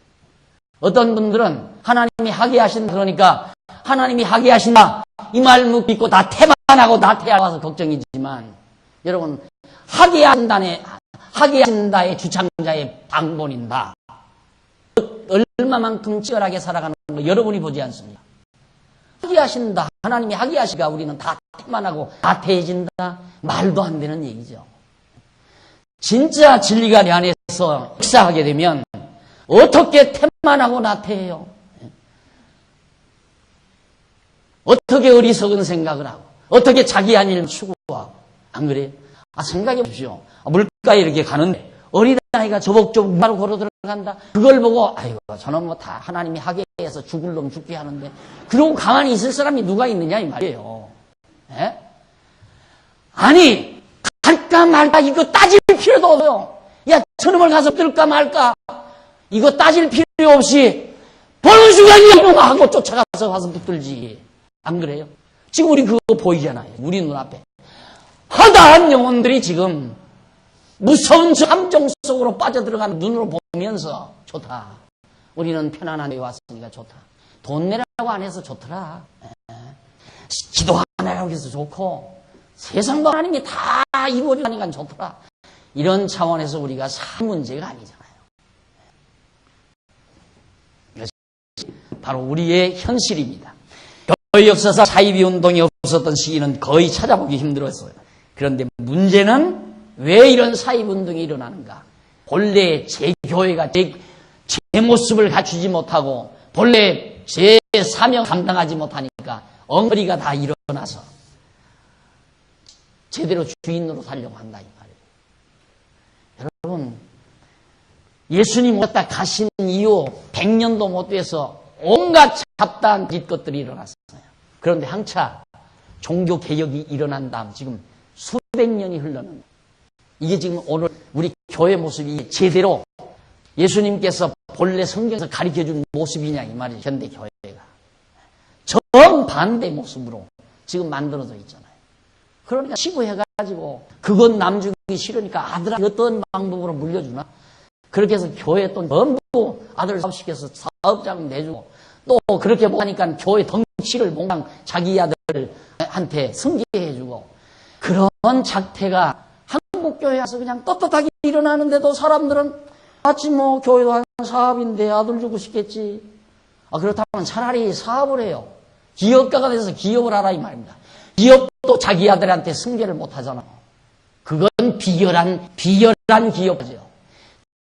어떤 분들은 하나님이 하게 하신다 그러니까 하나님이 하게 하신다 이 말 믿고 다 태만하고 나태하고 와서 걱정이지만 여러분 하게 하신다의 주창자의 방본인다. 얼마만큼 치열하게 살아가는 거 여러분이 보지 않습니까? 하게 하신다. 하나님이 하게 하시니까 우리는 다 태만하고 나태해진다. 말도 안 되는 얘기죠. 진짜 진리가 내 안에서 역사하게 되면 어떻게 태만하고 나태해요? 어떻게 어리석은 생각을 하고 어떻게 자기 한 일 추구하고 안 그래요? 생각해 보십시오. 물가에 이렇게 가는데 어린아이가 저벅저벅 바로 걸어 들어간다. 그걸 보고 아이고 저는 뭐 다 하나님이 하게 해서 죽을 놈 죽게 하는데 그러고 가만히 있을 사람이 누가 있느냐 이 말이에요. 에? 아니 갈까 말까 이거 따질 필요도 없어요. 야 저놈을 가서 들까 말까 이거 따질 필요 없이 보는 순간 이놈아 하고 쫓아가서 가서 붙들지. 안 그래요? 지금 우리 그거 보이잖아요. 우리 눈앞에 허다한 영혼들이 지금 무서운 저 함정 속으로 빠져들어가는 눈으로 보면서 좋다. 우리는 편안한 데 왔으니까 좋다. 돈 내라고 안 해서 좋더라. 기도 안 하라고 해서 좋고 세상 하나님이 다 이루어지니까 좋더라. 이런 차원에서 우리가 살 문제가 아니잖아요. 이것이 바로 우리의 현실입니다. 교회 역사상 사이비 운동이 없었던 시기는 거의 찾아보기 힘들었어요. 그런데 문제는 왜 이런 사이비 운동이 일어나는가? 본래 제 교회가 제 모습을 갖추지 못하고 본래 제 사명 감당하지 못하니까 엉터리가 다 일어나서 제대로 주인으로 살려고 한다 이 말이에요. 여러분 예수님 오셨다 가신 이후 100년도 못 돼서 온갖 잡다한 짓것들이 일어났어요. 그런데 한차 종교개혁이 일어난 다음 지금 수백 년이 흘렀는데 이게 지금 오늘 우리 교회 모습이 제대로 예수님께서 본래 성경에서 가르쳐준 모습이냐 이 말이죠. 현대 교회가 정반대 모습으로 지금 만들어져 있잖아요. 그러니까 시구해가지고 그건 남주기 싫으니까 아들한테 어떤 방법으로 물려주나 그렇게 해서 교회 또 전부 아들 사업시켜서 사업장 내주고 또 그렇게 못하니까 교회 덩치를 몽땅 자기 아들한테 승계해주고 그런 작태가 한국교회 와서 그냥 떳떳하게 일어나는데도 사람들은 마치 뭐 교회도 한 사업인데 아들 주고 싶겠지. 그렇다면 차라리 사업을 해요. 기업가가 돼서 기업을 하라 이 말입니다. 기업도 자기 아들한테 승계를 못하잖아. 그건 비열한 기업이죠.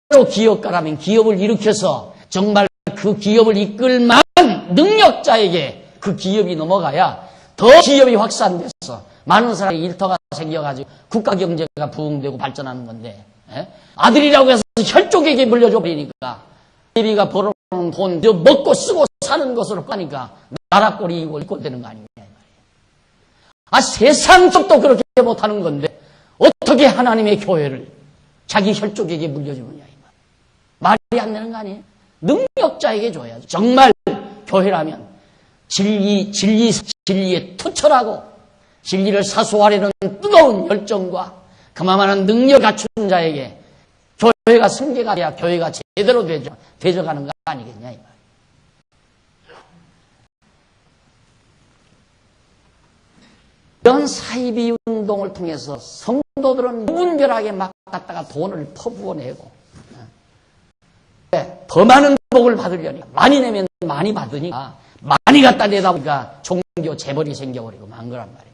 또 기업가라면 기업을 일으켜서 정말 그 기업을 이끌 만한 능력자에게 그 기업이 넘어가야 더 기업이 확산돼서 많은 사람이 일터가 생겨가지고 국가 경제가 부흥되고 발전하는 건데 아들이라고 해서 혈족에게 물려줘 버리니까 기업이가 벌어놓은 돈 먹고 쓰고 사는 것으로 가니까 나라 꼴이 이꼴 되는 거 아니냐 세상 쪽도 그렇게 못하는 건데 어떻게 하나님의 교회를 자기 혈족에게 물려주느냐 말이 안 되는 거 아니에요? 능력자에게 줘야죠. 정말 교회라면 진리에 투철하고 진리를 사수하려는 뜨거운 열정과 그만한 능력 갖춘 자에게 교회가 승계가 돼야 교회가 제대로 되져가는 거 아니겠냐 이 말이에요. 이런 사이비 운동을 통해서 성도들은 무분별하게 막 갖다가 돈을 퍼부어내고 더 많은 복을 받으려니까 많이 내면 많이 받으니까 많이 갖다 내다 보니까 종교 재벌이 생겨버리고 만 거란 말입니다.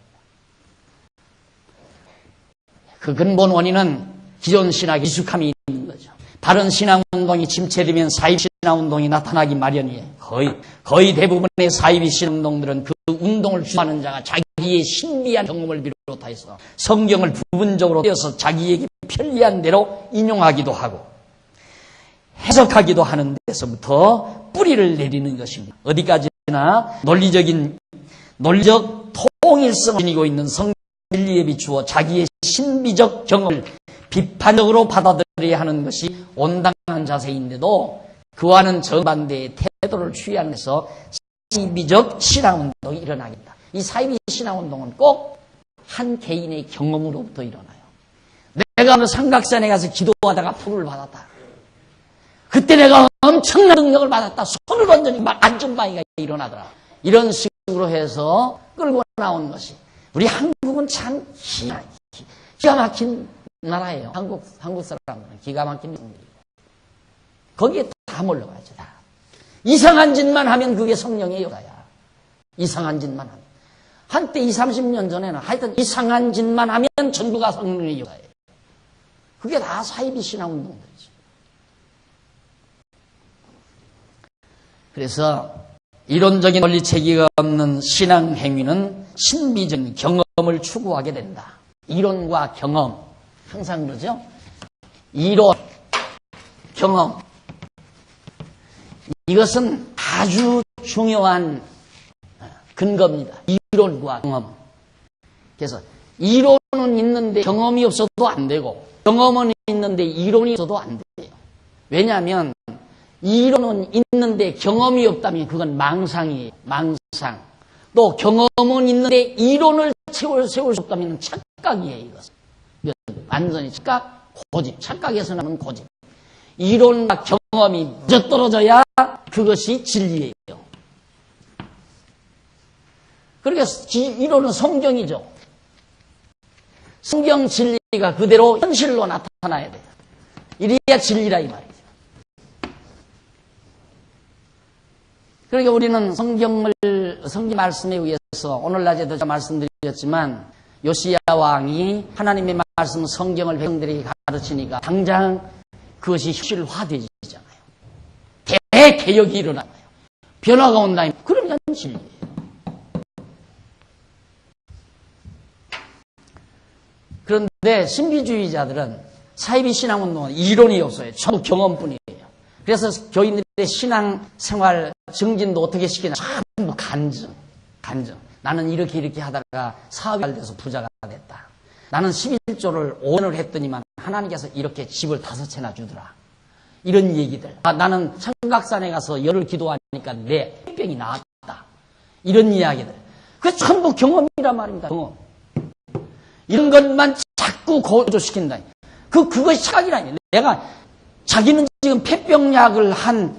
그 근본 원인은 기존 신학의 미숙함이 있는 거죠. 다른 신앙운동이 침체되면 사이비 신앙운동이 나타나기 마련이에요. 거의 대부분의 사이비 신앙운동들은 그 운동을 주도하는 자가 자기의 신비한 경험을 비롯해서 성경을 부분적으로 떼어서 자기에게 편리한 대로 인용하기도 하고 해석하기도 하는 데서부터 뿌리를 내리는 것입니다. 어디까지나 논리적 통일성을 지니고 있는 성진리에 비추어 자기의 신비적 경험을 비판적으로 받아들여야 하는 것이 온당한 자세인데도 그와는 정반대의 태도를 취하는 데서 사이비적 신앙운동이 일어나겠다. 이 사이비 신앙운동은 꼭 한 개인의 경험으로부터 일어나요. 내가 어느 삼각산에 가서 기도하다가 불을 받았다. 그때 내가 엄청난 능력을 받았다. 손을 얹으니 막 안전방위가 일어나더라. 이런 식으로 해서 끌고 나온 것이. 우리 한국은 참 기가 막힌 나라예요. 한국 사람들은 기가 막힌 나라예요. 거기에 다 몰려가야죠. 다. 이상한 짓만 하면 그게 성령의 역사야. 이상한 짓만 하면. 한때 20, 30년 전에는 하여튼 이상한 짓만 하면 전부가 성령의 역사예요. 그게 다 사이비 신앙 운동들이죠. 그래서 이론적인 원리 체계가 없는 신앙 행위는 신비적인 경험을 추구하게 된다. 이론과 경험. 항상 그러죠? 이론, 경험. 이것은 아주 중요한 근거입니다. 이론과 경험. 그래서 이론은 있는데 경험이 없어도 안 되고 경험은 있는데 이론이 없어도 안 돼요. 왜냐하면 이론은 있는데 경험이 없다면 그건 망상이에요. 망상. 또 경험은 있는데 이론을 세울 수 없다면 착각이에요. 이것은. 완전히 착각, 고집. 착각에서 나는 고집. 이론과 경험이 맞아떨어져야 그것이 진리예요. 그러니까 이론은 성경이죠. 성경 진리가 그대로 현실로 나타나야 돼요. 이래야 진리라 이 말이죠. 그러니까 우리는 성경 말씀에 의해서 오늘 낮에도 말씀드렸지만 요시야 왕이 하나님의 말씀 성경을 백성들에게 가르치니까 당장 그것이 현실화되잖아요. 대개혁이 일어나요. 변화가 온다. 그러면 진리예요. 그런데 신비주의자들은 사이비 신앙운동은 이론이 없어요. 전부 경험뿐이에요. 그래서 교인들의 신앙생활 증진도 어떻게 시키냐. 전부 간증. 나는 이렇게 하다가 사업이 잘 돼서 부자가 됐다. 나는 11조를 5년을 했더니만 하나님께서 이렇게 집을 5채나 주더라. 이런 얘기들. 나는 청각산에 가서 열흘 기도하니까 내 병이 나았다. 이런 이야기들. 그게 전부 경험이란 말입니다. 경험. 이런 것만 자꾸 고조시킨다. 그것이 착각이라니. 내가 자기는 지금 폐병약을 한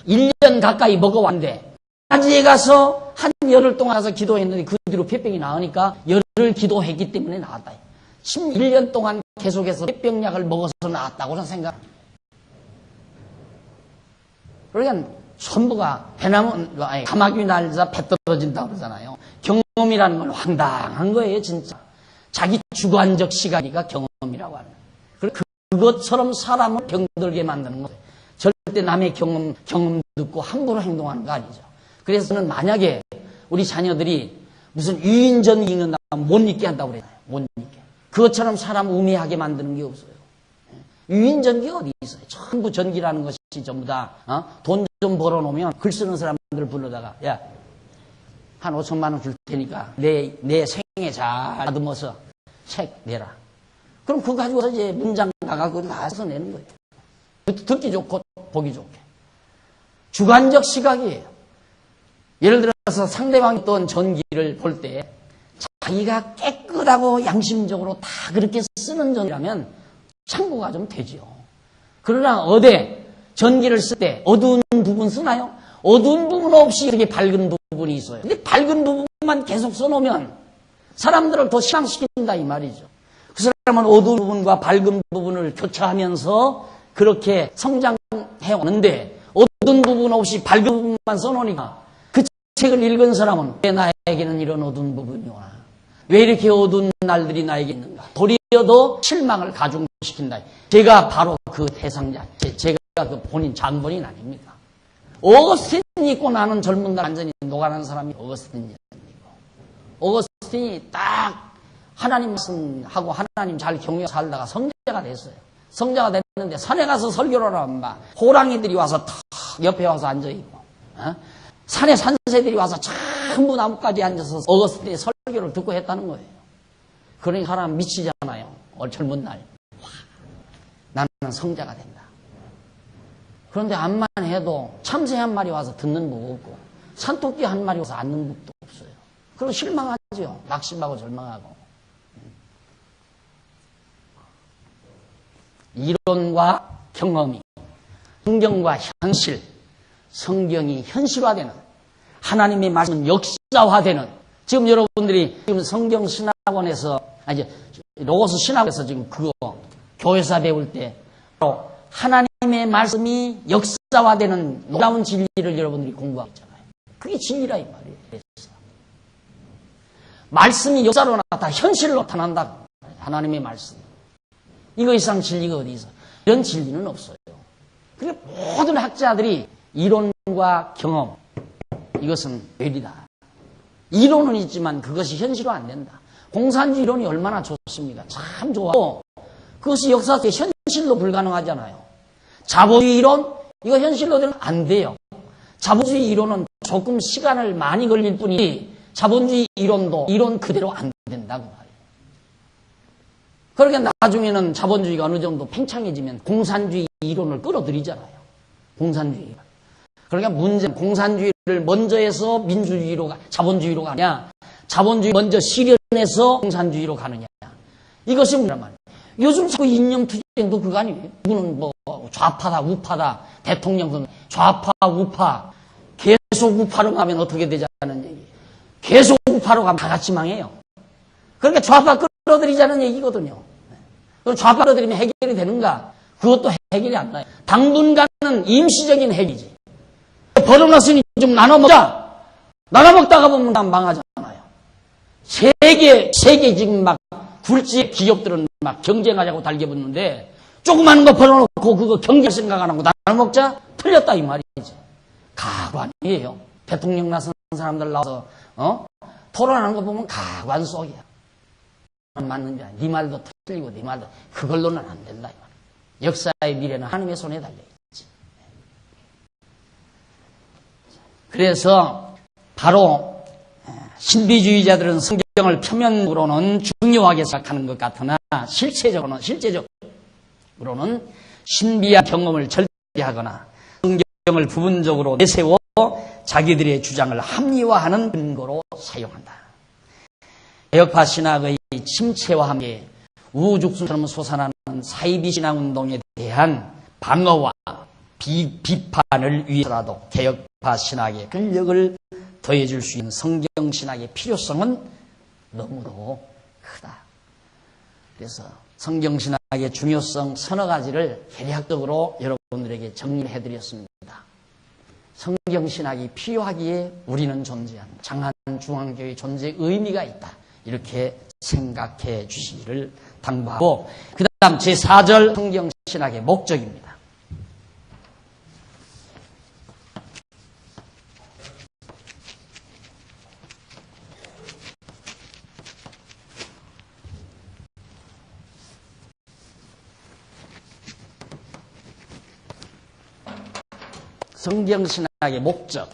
1년 가까이 먹어왔는데 낮에 가서 한 열흘 동안 가서 기도했는데 그 뒤로 폐병이 나으니까 열흘 기도했기 때문에 나았다. 11년 동안 계속해서 폐병약을 먹어서 나았다고 저는 생각합니다. 그러니까 전부가 가마귀 날자 배 떨어진다고 그러잖아요. 경험이라는 건 황당한 거예요, 진짜. 자기 주관적 시각이가 경험이라고 하는 거예요. 그것처럼 사람을 병들게 만드는 거예요. 절대 남의 경험 듣고 함부로 행동하는 거 아니죠. 그래서 저는 만약에 우리 자녀들이 무슨 유인전이 있는다 못 잊게 한다고 그래요. 못 잊게. 그것처럼 사람 우매하게 만드는 게 없어요. 유인전기가 어디 있어요? 전부 전기라는 것이 전부 다 돈 좀 벌어놓으면 글 쓰는 사람들 불러다가 야, 한 5천만 원 줄 테니까 내 생에 잘 다듬어서 책 내라. 그럼 그거 가지고서 이제 문장 가가 그거 다 써서 내는 거예요. 듣기 좋고 보기 좋게. 주관적 시각이에요. 예를 들어서 상대방이 어떤 전기를 볼 때 자기가 깨끗하고 양심적으로 다 그렇게 쓰는 전기라면 참고가 좀 되죠. 그러나 전기를 쓸 때 어두운 부분 쓰나요? 어두운 부분 없이 이렇게 밝은 부분이 있어요. 근데 밝은 부분만 계속 써놓으면 사람들을 더 실망시킨다 이 말이죠. 그 사람은 어두운 부분과 밝은 부분을 교차하면서 그렇게 성장해 오는데 어두운 부분 없이 밝은 부분만 써놓으니까 그 책을 읽은 사람은 왜 나에게는 이런 어두운 부분이 오나? 왜 이렇게 어두운 날들이 나에게 있는가? 도리어 더 실망을 가중시킨다. 제가 바로 그 대상자, 제가 그 본인 장본인 아닙니까? 어거스틴이 있고 나는 젊은 날 완전히 녹아난 사람이 어거스틴이고, 어거스틴이 딱 하나님 말씀하고 하나님 잘 경외 살다가 성자가 됐어요. 성자가 됐는데 산에 가서 설교를 하면 호랑이들이 와서 탁 옆에 와서 앉아있고, 산에 산새들이 와서 전부 나뭇가지에 앉아서 어거스틴의 설교를 듣고 했다는 거예요. 그러니 사람 미치잖아요. 젊은 날. 와, 나는 성자가 된다. 그런데 암만 해도 참새 한 마리 와서 듣는 법 없고 산토끼 한 마리 와서 앉는 법도 없어요. 그럼 실망하지 낙심하고 절망하고. 이론과 경험이, 성경과 현실, 성경이 현실화되는, 하나님의 말씀은 역사화되는, 지금 여러분들이 지금 성경 신학원에서, 로고스 신학원에서 지금 그거 교회사 배울 때 바로 하나님의 말씀이 역사화되는 놀라운 진리를 여러분들이 공부하고 있잖아요. 그게 진리라 이 말이에요. 말씀이 역사로 나타나 현실로 나타난다. 하나님의 말씀. 이거 이상 진리가 어디 있어? 이런 진리는 없어요. 그게 모든 학자들이 이론과 경험, 이것은 괴리다. 이론은 있지만 그것이 현실화 안 된다. 공산주의 이론이 얼마나 좋습니까? 참 좋아요. 그것이 역사적 현실로 불가능하잖아요. 자본주의 이론, 이거 현실로 되면 안 돼요. 자본주의 이론은 조금 시간을 많이 걸릴 뿐이지 자본주의 이론도 이론 그대로 안 된다고 말이에요. 그러니까 나중에는 자본주의가 어느 정도 팽창해지면 공산주의 이론을 끌어들이잖아요. 공산주의. 그러니까 문제는 공산주의를 먼저 해서 민주주의로 자본주의로 가냐, 자본주의 먼저 실현해서 공산주의로 가느냐. 이것이 문제란 말이에요. 요즘 자꾸 이념투쟁도 그거 아니에요. 누구는 뭐 좌파다, 우파다, 대통령은 좌파, 우파, 계속 우파로 가면 어떻게 되자는 얘기. 계속 우파로 가면 다 같이 망해요. 그러니까 좌파 끌어들이자는 얘기거든요. 그럼 좌파 끌어들이면 해결이 되는가? 그것도 해결이 안 나요. 당분간은 임시적인 해결이지. 벌어놨으니 좀 나눠 먹자. 나눠 먹다가 보면 다 망하잖아요. 세계 지금 막 굴지 기업들은 막 경쟁하자고 달겨붙는데 조그마한 거 벌어놓고 그거 경제 생각 안 하고 나눠 먹자? 틀렸다 이 말이지. 가관이에요. 대통령 나선 사람들 나와서 토론하는 거 보면 가관 속이야. 맞는 게 아니야. 네 말도 틀리고 네 말도 그걸로는 안 된다 이 말이야. 역사의 미래는 하나님의 손에 달려있지. 그래서 바로 신비주의자들은 성경을 표면으로는 중요하게 생각하는 것 같으나 실제적으로는 신비한 경험을 절대하거나 성경을 부분적으로 내세워 자기들의 주장을 합리화하는 근거로 사용한다. 개혁파 신학의 침체와 함께 우죽순처럼 솟아나는 사이비 신학 운동에 대한 방어와 비판을 위해서라도 개혁파 신학의 근력을 더해줄 수 있는 성경 신학의 필요성은 너무도 크다. 그래서 성경 신학의 중요성 서너 가지를 대략적으로 여러분들에게 정리해드렸습니다. 성경 신학이 필요하기에 우리는 존재한다. 장한 중앙교회의 존재의 의미가 있다. 이렇게 생각해 주시기를 당부하고, 그 다음 제4절 성경 신학의 목적입니다. 성경신학의 목적.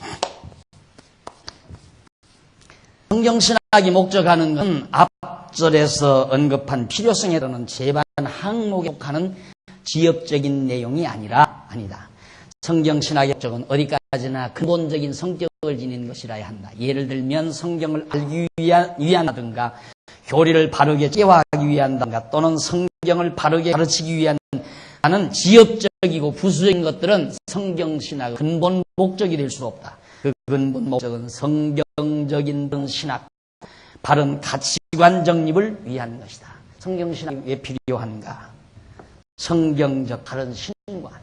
성경신학이 목적하는 것은 앞절에서 언급한 필요성에 따른 제반 항목에 속하는 지엽적인 내용이 아니다. 성경신학의 목적은 어디까지나 근본적인 성격을 지닌 것이라야 한다. 예를 들면 성경을 알기 위한다든가 교리를 바르게 깨워하기 위한다든가 또는 성경을 바르게 가르치기 위한 하는 지엽적이고 부수적인 것들은 성경신학의 근본 목적이 될 수 없다. 그 근본 목적은 성경적인 신학, 바른 가치관 정립을 위한 것이다. 성경신학이 왜 필요한가? 성경적 바른 신관,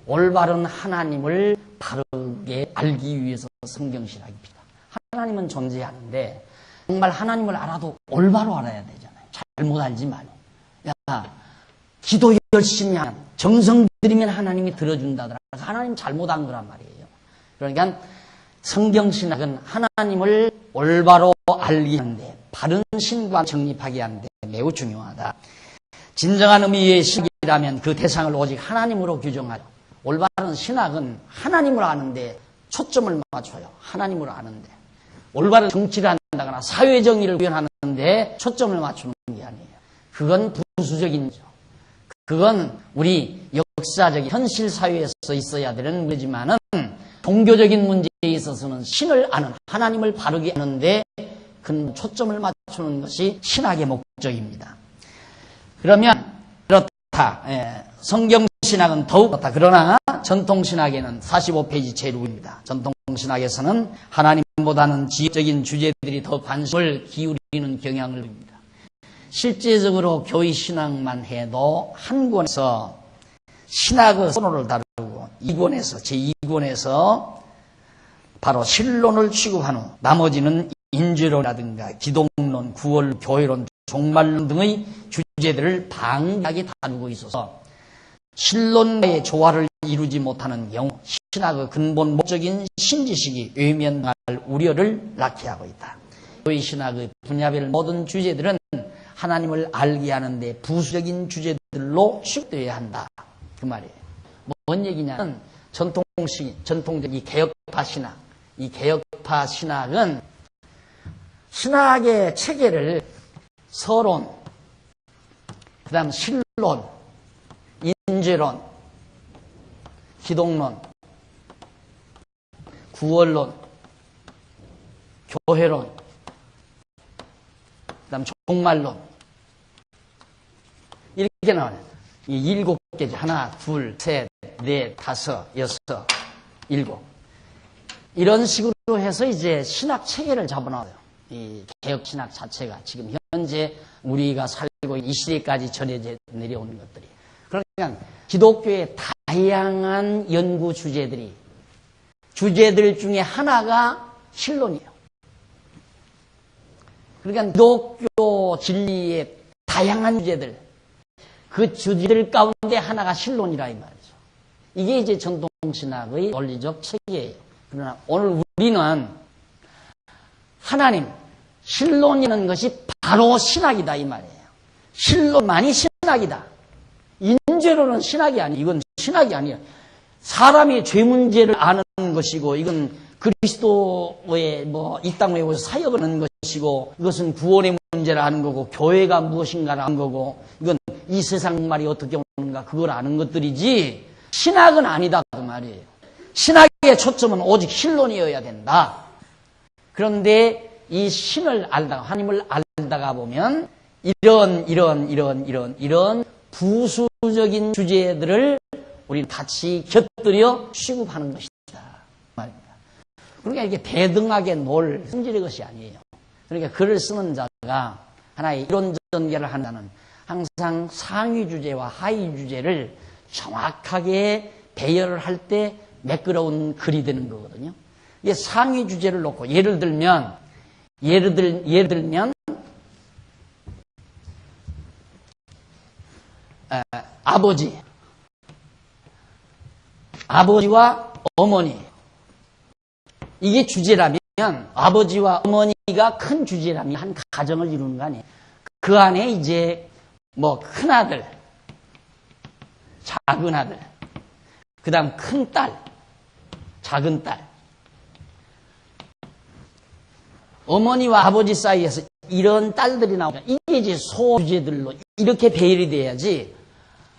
올바른 하나님을 바르게 알기 위해서 성경신학이 필요하다. 하나님은 존재하는데 정말 하나님을 알아도 올바로 알아야 되잖아요. 잘못 알지 말고. 기도 열심히 하면, 정성 들이면 하나님이 들어준다더라. 하나님 잘못한 거란 말이에요. 그러니까 성경신학은 하나님을 올바로 알게 하는데, 바른 신관 정립하게 하는데 매우 중요하다. 진정한 의미의 신학이라면 그 대상을 오직 하나님으로 규정하죠. 올바른 신학은 하나님을 아는데 초점을 맞춰요. 하나님을 아는데. 올바른 정치를 한다거나 사회정의를 구현하는데 초점을 맞추는 게 아니에요. 그건 부수적인 거죠. 그건 우리 역사적인 현실 사회에서 있어야 되는 문제지만은 종교적인 문제에 있어서는 신을 아는, 하나님을 바르게 아는데 큰 초점을 맞추는 것이 신학의 목적입니다. 그러면 그렇다. 성경신학은 더욱 그렇다. 그러나 전통신학에는 45페이지 제일 위입니다. 전통신학에서는 하나님보다는 지역적인 주제들이 더 관심을 기울이는 경향을 보입니다. 실제적으로 교회신학만 해도 한 권에서 신학의 선호를 다루고 2권에서 제2권에서 바로 신론을 취급한 후 나머지는 인죄론이라든가 기독론, 구원, 교회론, 종말론 등의 주제들을 방대하게 다루고 있어서 신론과의 조화를 이루지 못하는 경우 신학의 근본 목적인 신지식이 외면할 우려를 낳게 하고 있다. 교회 신학의 분야별 모든 주제들은 하나님을 알게 하는데 부수적인 주제들로 취급되어야 한다. 그 말이에요. 뭔 얘기냐면 전통적 이 개혁파 신학, 이 개혁파 신학은 신학의 체계를 서론, 그 다음 신론, 인죄론, 기독론, 구원론, 교회론, 그 다음 종말론 이렇게 나와요. 이 7개죠. 하나, 둘, 셋, 넷, 다섯, 여섯, 일곱. 이런 식으로 해서 이제 신학 체계를 잡아놔요. 이 개혁 신학 자체가 지금 현재 우리가 살고 있는 이 시대까지 전해져 내려오는 것들이. 그러니까 기독교의 다양한 연구 주제들 중에 하나가 신론이에요. 그러니까 기독교 진리의 다양한 주제들, 그 주제들 가운데 하나가 신론이라 이 말이죠. 이게 이제 전통신학의 논리적 체계예요. 그러나 오늘 우리는 하나님, 신론이라는 것이 바로 신학이다 이 말이에요. 신론만이 신학이다. 인죄론은 신학이 아니에요. 이건 신학이 아니에요. 사람이 죄 문제를 아는 것이고 이건 그리스도의 이 땅에 오셔서 사역을 하는 것이고 이것은 구원의 문제를 아는 거고 교회가 무엇인가를 아는 거고 이건 이 세상 말이 어떻게 오는가 그걸 아는 것들이지 신학은 아니다 그 말이에요. 신학의 초점은 오직 신론이어야 된다. 그런데 이 신을 알다가 하나님을 알다가 보면 이런 부수적인 주제들을 우리는 같이 곁들여 취급하는 것이다 말입니다. 그러니까 이게 대등하게 놀 성질의 것이 아니에요. 그러니까 글을 쓰는 자가 하나의 이론 전개를 한다는 항상 상위 주제와 하위 주제를 정확하게 배열을 할 때 매끄러운 글이 되는 거거든요. 이게 상위 주제를 놓고 예를 들면 아버지와 어머니 이게 주제라면 아버지와 어머니가 큰 주제라면 한 가정을 이루는 거 아니에요. 그 안에 이제 큰 아들, 작은 아들, 그 다음 큰 딸, 작은 딸. 어머니와 아버지 사이에서 이런 딸들이 나오죠. 이게 이제 소주제들로 이렇게 배열이 돼야지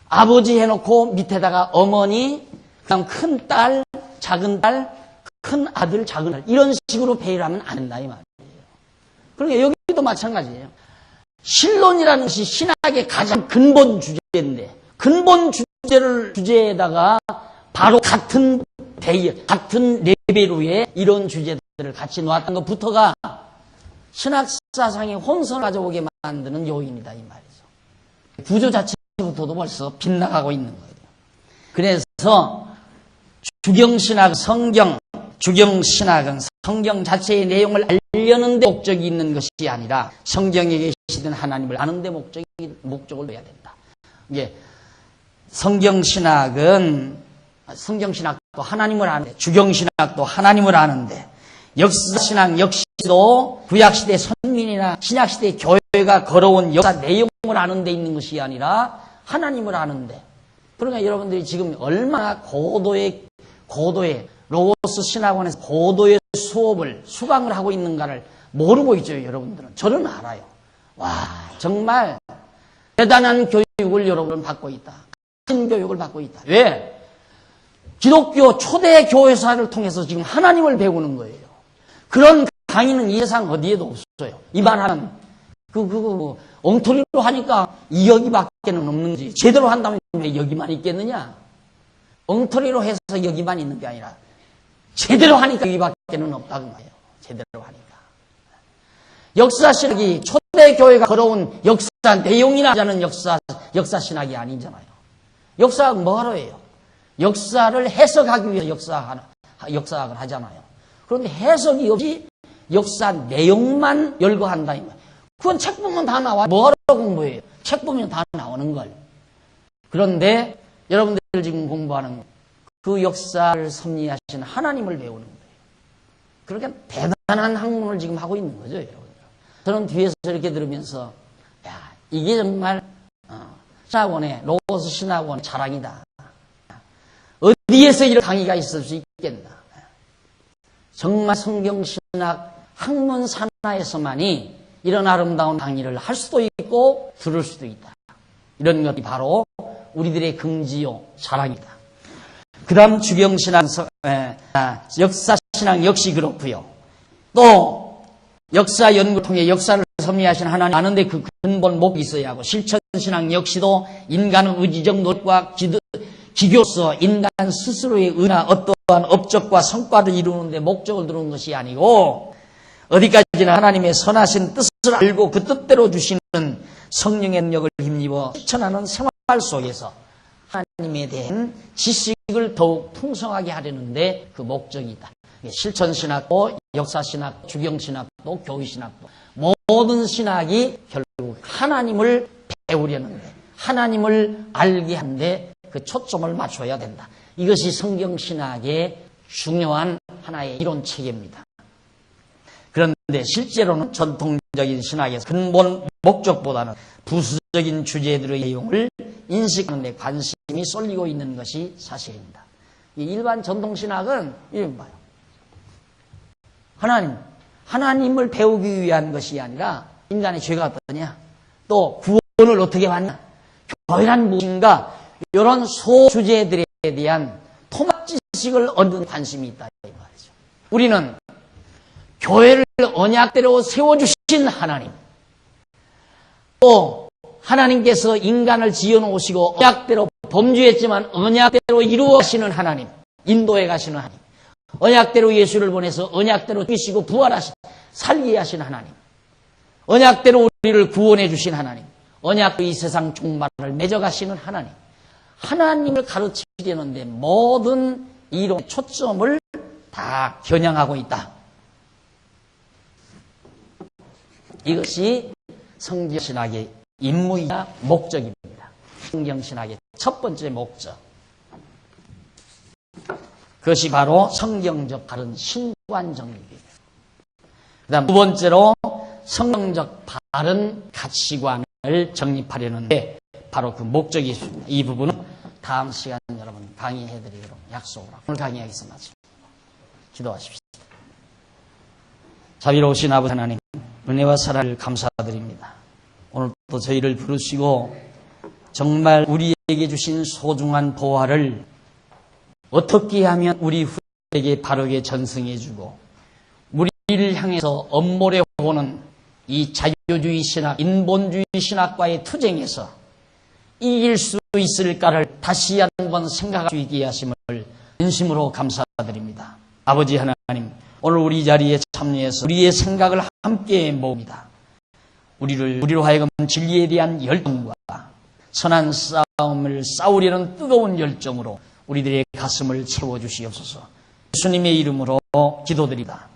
아버지 해놓고 밑에다가 어머니, 그 다음 큰 딸, 작은 딸, 큰 아들, 작은 딸 이런 식으로 배열하면 안 된다 이 말이에요. 그러니까 여기도 마찬가지예요. 신론이라는 것이 신학의 가장 근본 주제인데 근본 주제에다가 바로 같은 배열, 같은 레벨 위에 이런 주제들을 같이 놓았던 것부터가 신학 사상의 혼선을 가져오게 만드는 요인이다 이 말이죠. 구조 자체부터도 벌써 빗나가고 있는 거예요. 그래서 주경신학은 성경 자체의 내용을 알려는 데 목적이 있는 것이 아니라 성경에 계시던 하나님을 아는 데 목적을 둬야 된다. 이게 성경신학도 하나님을 아는데 주경신학도 하나님을 아는데 역사신학 역시도 구약시대 선민이나 신약시대 교회가 걸어온 역사 내용을 아는 데 있는 것이 아니라 하나님을 아는데 그러니까 여러분들이 지금 얼마나 고도의 로고스 신학원에서 고도의 수업을 수강을 하고 있는가를 모르고 있죠. 여러분들은. 저는 알아요. 와 정말 대단한 교육을 여러분은 받고 있다. 큰 교육을 받고 있다. 왜? 기독교 초대 교회사를 통해서 지금 하나님을 배우는 거예요. 그런 강의는 이 세상 어디에도 없어요. 이 말하면 엉터리로 하니까 2여기밖에는 없는 거지. 제대로 한다면 왜 여기만 있겠느냐? 엉터리로 해서 여기만 있는 게 아니라 제대로 하니까 여기밖에는 없다는 거예요. 제대로 하니까. 역사 신학이 초대 교회가 걸어온 역사 내용이나 하자는 역사 신학이 아니잖아요. 역사학 뭐하러 해요? 역사를 해석하기 위해 역사학을 하잖아요. 그런데 해석이 없이 역사 내용만 열거한다. 그건 책 보면 다 나와요. 뭐하러 공부해요? 책 보면 다 나오는 걸. 그런데 여러분들 지금 공부하는 그 역사를 섭리하신 하나님을 배우는 거예요. 그렇게 대단한 학문을 지금 하고 있는 거죠, 여러분들. 저는 뒤에서 이렇게 들으면서 야, 이게 정말 신학원의 로버스 신학원의 자랑이다. 어디에서 이런 강의가 있을 수 있겠나. 정말 성경신학 학문 산하에서만이 이런 아름다운 강의를 할 수도 있고 들을 수도 있다. 이런 것이 바로 우리들의 긍지요 자랑이다. 그 다음 주경신학, 역사신학 역시 그렇고요. 또 역사 연구를 통해 역사를 섭리하신 하나님 아는데 그 근본 목이 있어야 하고, 실천신학 역시도 인간의 의지적 노력과 기교서 인간 스스로의 의나 어떠한 업적과 성과를 이루는데 목적을 두는 것이 아니고, 어디까지나 하나님의 선하신 뜻을 알고 그 뜻대로 주시는 성령의 능력을 힘입어 실천하는 생활 속에서 하나님에 대한 지식을 더욱 풍성하게 하려는데 그 목적이 있다. 실천신학도 역사신학, 주경신학도 교회신학도 모든 신학이 결국 하나님을 배우려는데, 하나님을 알게 하는데 그 초점을 맞춰야 된다. 이것이 성경신학의 중요한 하나의 이론 체계입니다. 그런데 실제로는 전통적인 신학에서 근본 목적보다는 부수적인 주제들의 내용을 인식하는 데 관심이 쏠리고 있는 것이 사실입니다. 일반 전통신학은 이런 봐요. 하나님을 배우기 위한 것이 아니라 인간의 죄가 어떠냐, 또 구원을 어떻게 받냐, 교회란 무엇인가, 이런 소주제들에 대한 토막 지식을 얻는 관심이 있다 이 말이죠. 우리는 교회를 언약대로 세워주신 하나님, 또 하나님께서 인간을 지어놓으시고 언약대로 범죄했지만 언약대로 이루어 가시는 하나님, 인도해 가시는 하나님, 언약대로 예수를 보내서 언약대로 죽이시고 부활하시 살게 하신 하나님, 언약대로 우리를 구원해 주신 하나님, 언약대로 이 세상 종말을 맺어가시는 하나님, 하나님을 가르치려는데 모든 이론의 초점을 다 겨냥하고 있다. 이것이 성경신학의 임무이자 목적입니다. 성경신학의 첫 번째 목적. 그것이 바로 성경적 바른 신관 정립입니다. 그 다음 두 번째로 성경적 바른 가치관을 정립하려는데 바로 그 목적이 있습니다. 이 부분은 다음 시간 여러분 강의해드리도록 약속을 하고 오늘 강의하기서 마칩니다. 기도하십시오. 자비로우신 아버지 하나님, 은혜와 사랑을 감사드립니다. 오늘 또 저희를 부르시고 정말 우리에게 주신 소중한 보화를 어떻게 하면 우리 후대에게 바르게 전승해주고 우리를 향해서 엄몰해 오는 이 자유주의 신학, 인본주의 신학과의 투쟁에서 이길 수 있을까를 다시 한번 생각할 수 있게 하심을 진심으로 감사드립니다. 아버지 하나님, 오늘 우리 자리에 참여해서 우리의 생각을 함께 모읍니다. 우리로 하여금 진리에 대한 열정과 선한 싸움을 싸우려는 뜨거운 열정으로 우리들의 가슴을 채워주시옵소서. 예수님의 이름으로 기도드립니다.